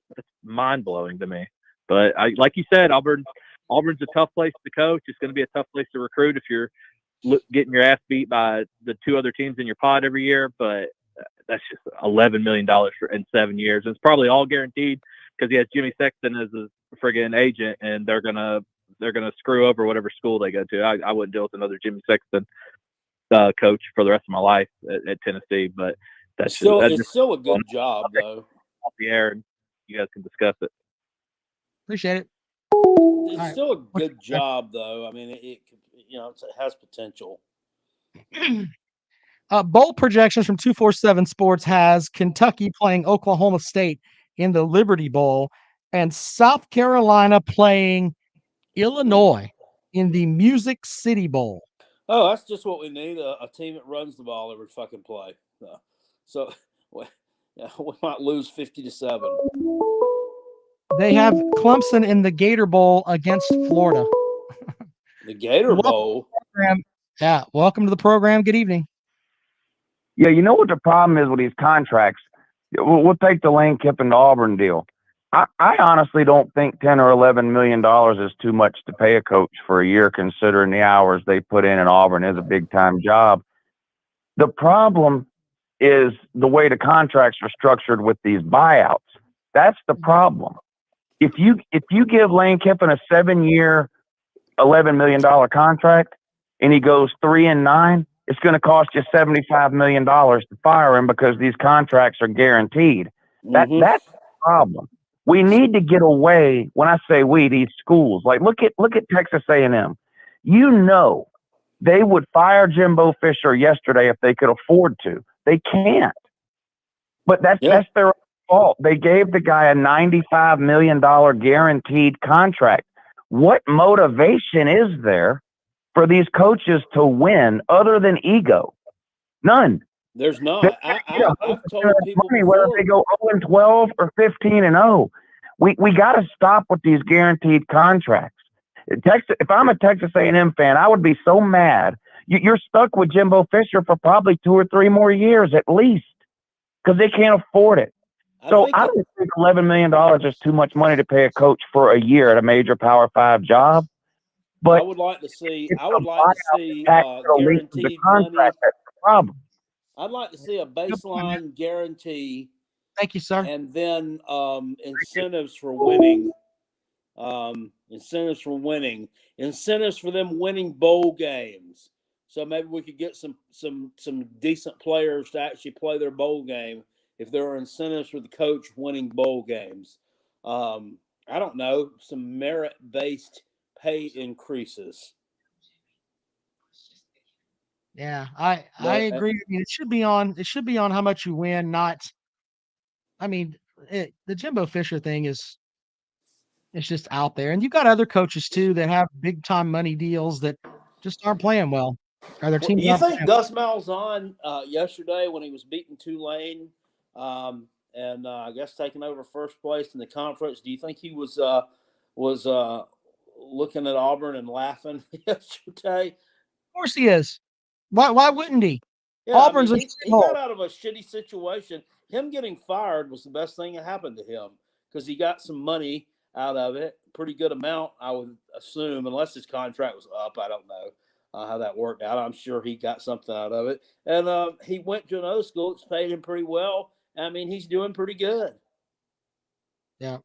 mind blowing to me. But like you said, Auburn's a tough place to coach. It's going to be a tough place to recruit if you're getting your ass beat by the 2 other teams in your pod every year. But that's just $11 million in 7 years. And it's probably all guaranteed because he has Jimmy Sexton as a friggin' agent, and they're gonna screw over whatever school they go to. I wouldn't deal with another Jimmy Sexton coach for the rest of my life at Tennessee. But it's still a good job though. Off the air, and you guys can discuss it. Appreciate it. It's still a good job though. I mean, it has potential. Bowl projections from 247 Sports has Kentucky playing Oklahoma State in the Liberty Bowl and South Carolina playing Illinois in the Music City Bowl. Oh, that's just what we need, a team that runs the ball every fucking play. So we might lose 50-7. They have Clemson in the Gator Bowl against Florida. The Gator Bowl? Yeah, welcome to the program. Good evening. Yeah, you know what the problem is with these contracts? We'll take the Lane Kiffin to Auburn deal. I honestly don't think $10 or $11 million is too much to pay a coach for a year, considering the hours they put in Auburn is a big time job. The problem is the way the contracts are structured with these buyouts. That's the problem. If you give Lane Kiffin a 7-year, $11 million contract and he goes 3-9, it's going to cost you $75 million to fire him because these contracts are guaranteed. That's the problem. We need to get away. When I say we, these schools, like look at Texas A&M. They would fire Jimbo Fisher yesterday if they could afford to. They can't. But that's their fault. They gave the guy a $95 million guaranteed contract. What motivation is there for these coaches to win other than ego? None. There's They're not. gonna get I've 100% told of that people money, whether before. they go 0-12 or 15-0. We got to stop with these guaranteed contracts. Texas, if I'm a Texas A&M fan, I would be so mad. You're stuck with Jimbo Fisher for probably 2 or 3 more years at least, because they can't afford it. So I don't think $11 million is too much money to pay a coach for a year at a major Power 5 job. But I would like to see. it's I the would like to buyout see tax that'll leak to the guaranteed money. contract. That's the problem. I'd like to see a baseline guarantee. Thank you, sir. And then incentives for winning. Incentives for winning. Incentives for them winning bowl games. So maybe we could get some decent players to actually play their bowl game if there are incentives for the coach winning bowl games. I don't know, some merit-based pay increases. Yeah, I agree. I mean, it should be on how much you win, not. I mean, the Jimbo Fisher thing is it's just out there, and you've got other coaches too that have big time money deals that just aren't playing well, or their teams You aren't think playing. Gus Malzahn yesterday when he was beating Tulane and I guess taking over first place in the conference? Do you think he was looking at Auburn and laughing yesterday? Of course he is. Why wouldn't he? Yeah, Auburn's I mean, a he got out of a shitty situation. Him getting fired was the best thing that happened to him because he got some money out of it, pretty good amount, I would assume, unless his contract was up. I don't know how that worked out. I'm sure he got something out of it. And he went to another school that's paid him pretty well. I mean, he's doing pretty good. Yeah.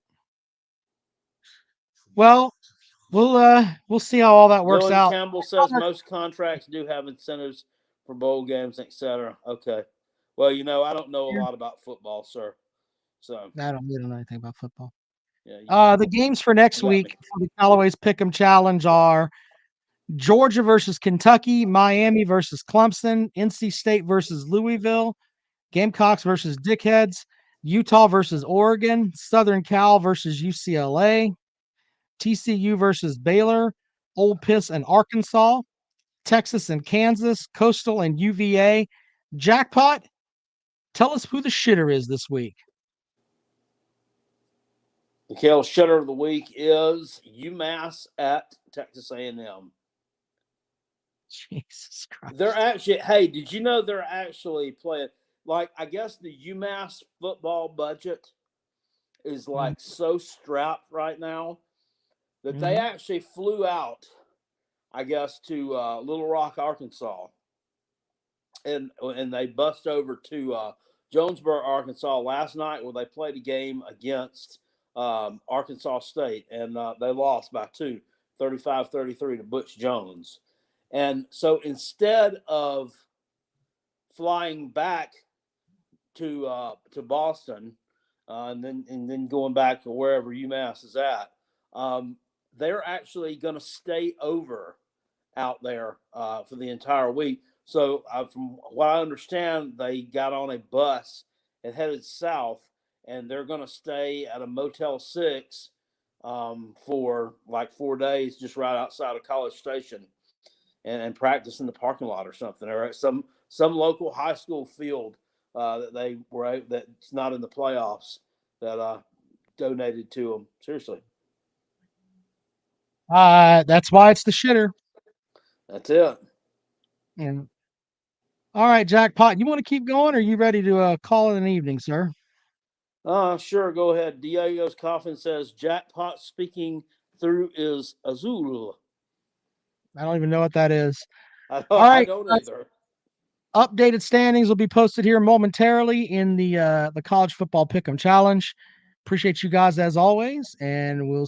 Well, we'll see how all that works Dylan out. Campbell says most contracts do have incentives for bowl games, etc. Okay. Well, I don't know a lot about football, sir. So I don't know anything about football. Yeah, the games for next week for the Callaway's Pick'em Challenge are Georgia versus Kentucky, Miami versus Clemson, NC State versus Louisville, Gamecocks versus Dickheads, Utah versus Oregon, Southern Cal versus UCLA, TCU versus Baylor, Ole Miss and Arkansas, Texas and Kansas, Coastal and UVA. Jackpot, tell us who the shitter is this week. The Kale Shitter of the week is UMass at Texas A&M. Jesus Christ. They're actually, hey, did you know they're actually playing, like, I guess the UMass football budget is like so strapped right now that they actually flew out, I guess, to Little Rock, Arkansas. And they bust over to Jonesboro, Arkansas last night where they played a game against Arkansas State, and they lost by 2, 35-33 to Butch Jones. And so instead of flying back to Boston and then going back to wherever UMass is at, they're actually going to stay over out there for the entire week. So from what I understand, they got on a bus and headed south, and they're going to stay at a Motel 6 for like 4 days just right outside of College Station and practice in the parking lot or something, or at some local high school field that they were that's not in the playoffs that donated to them. Seriously. That's why it's the shitter. That's it. Yeah. All right, Jackpot, you want to keep going, or are you ready to call it an evening, sir? Sure, go ahead. Diego's Coffin says Jackpot speaking through is Azul. I don't even know what that is. All right, I don't either. Updated standings will be posted here momentarily in the College Football Pick'em Challenge. Appreciate you guys as always, and we'll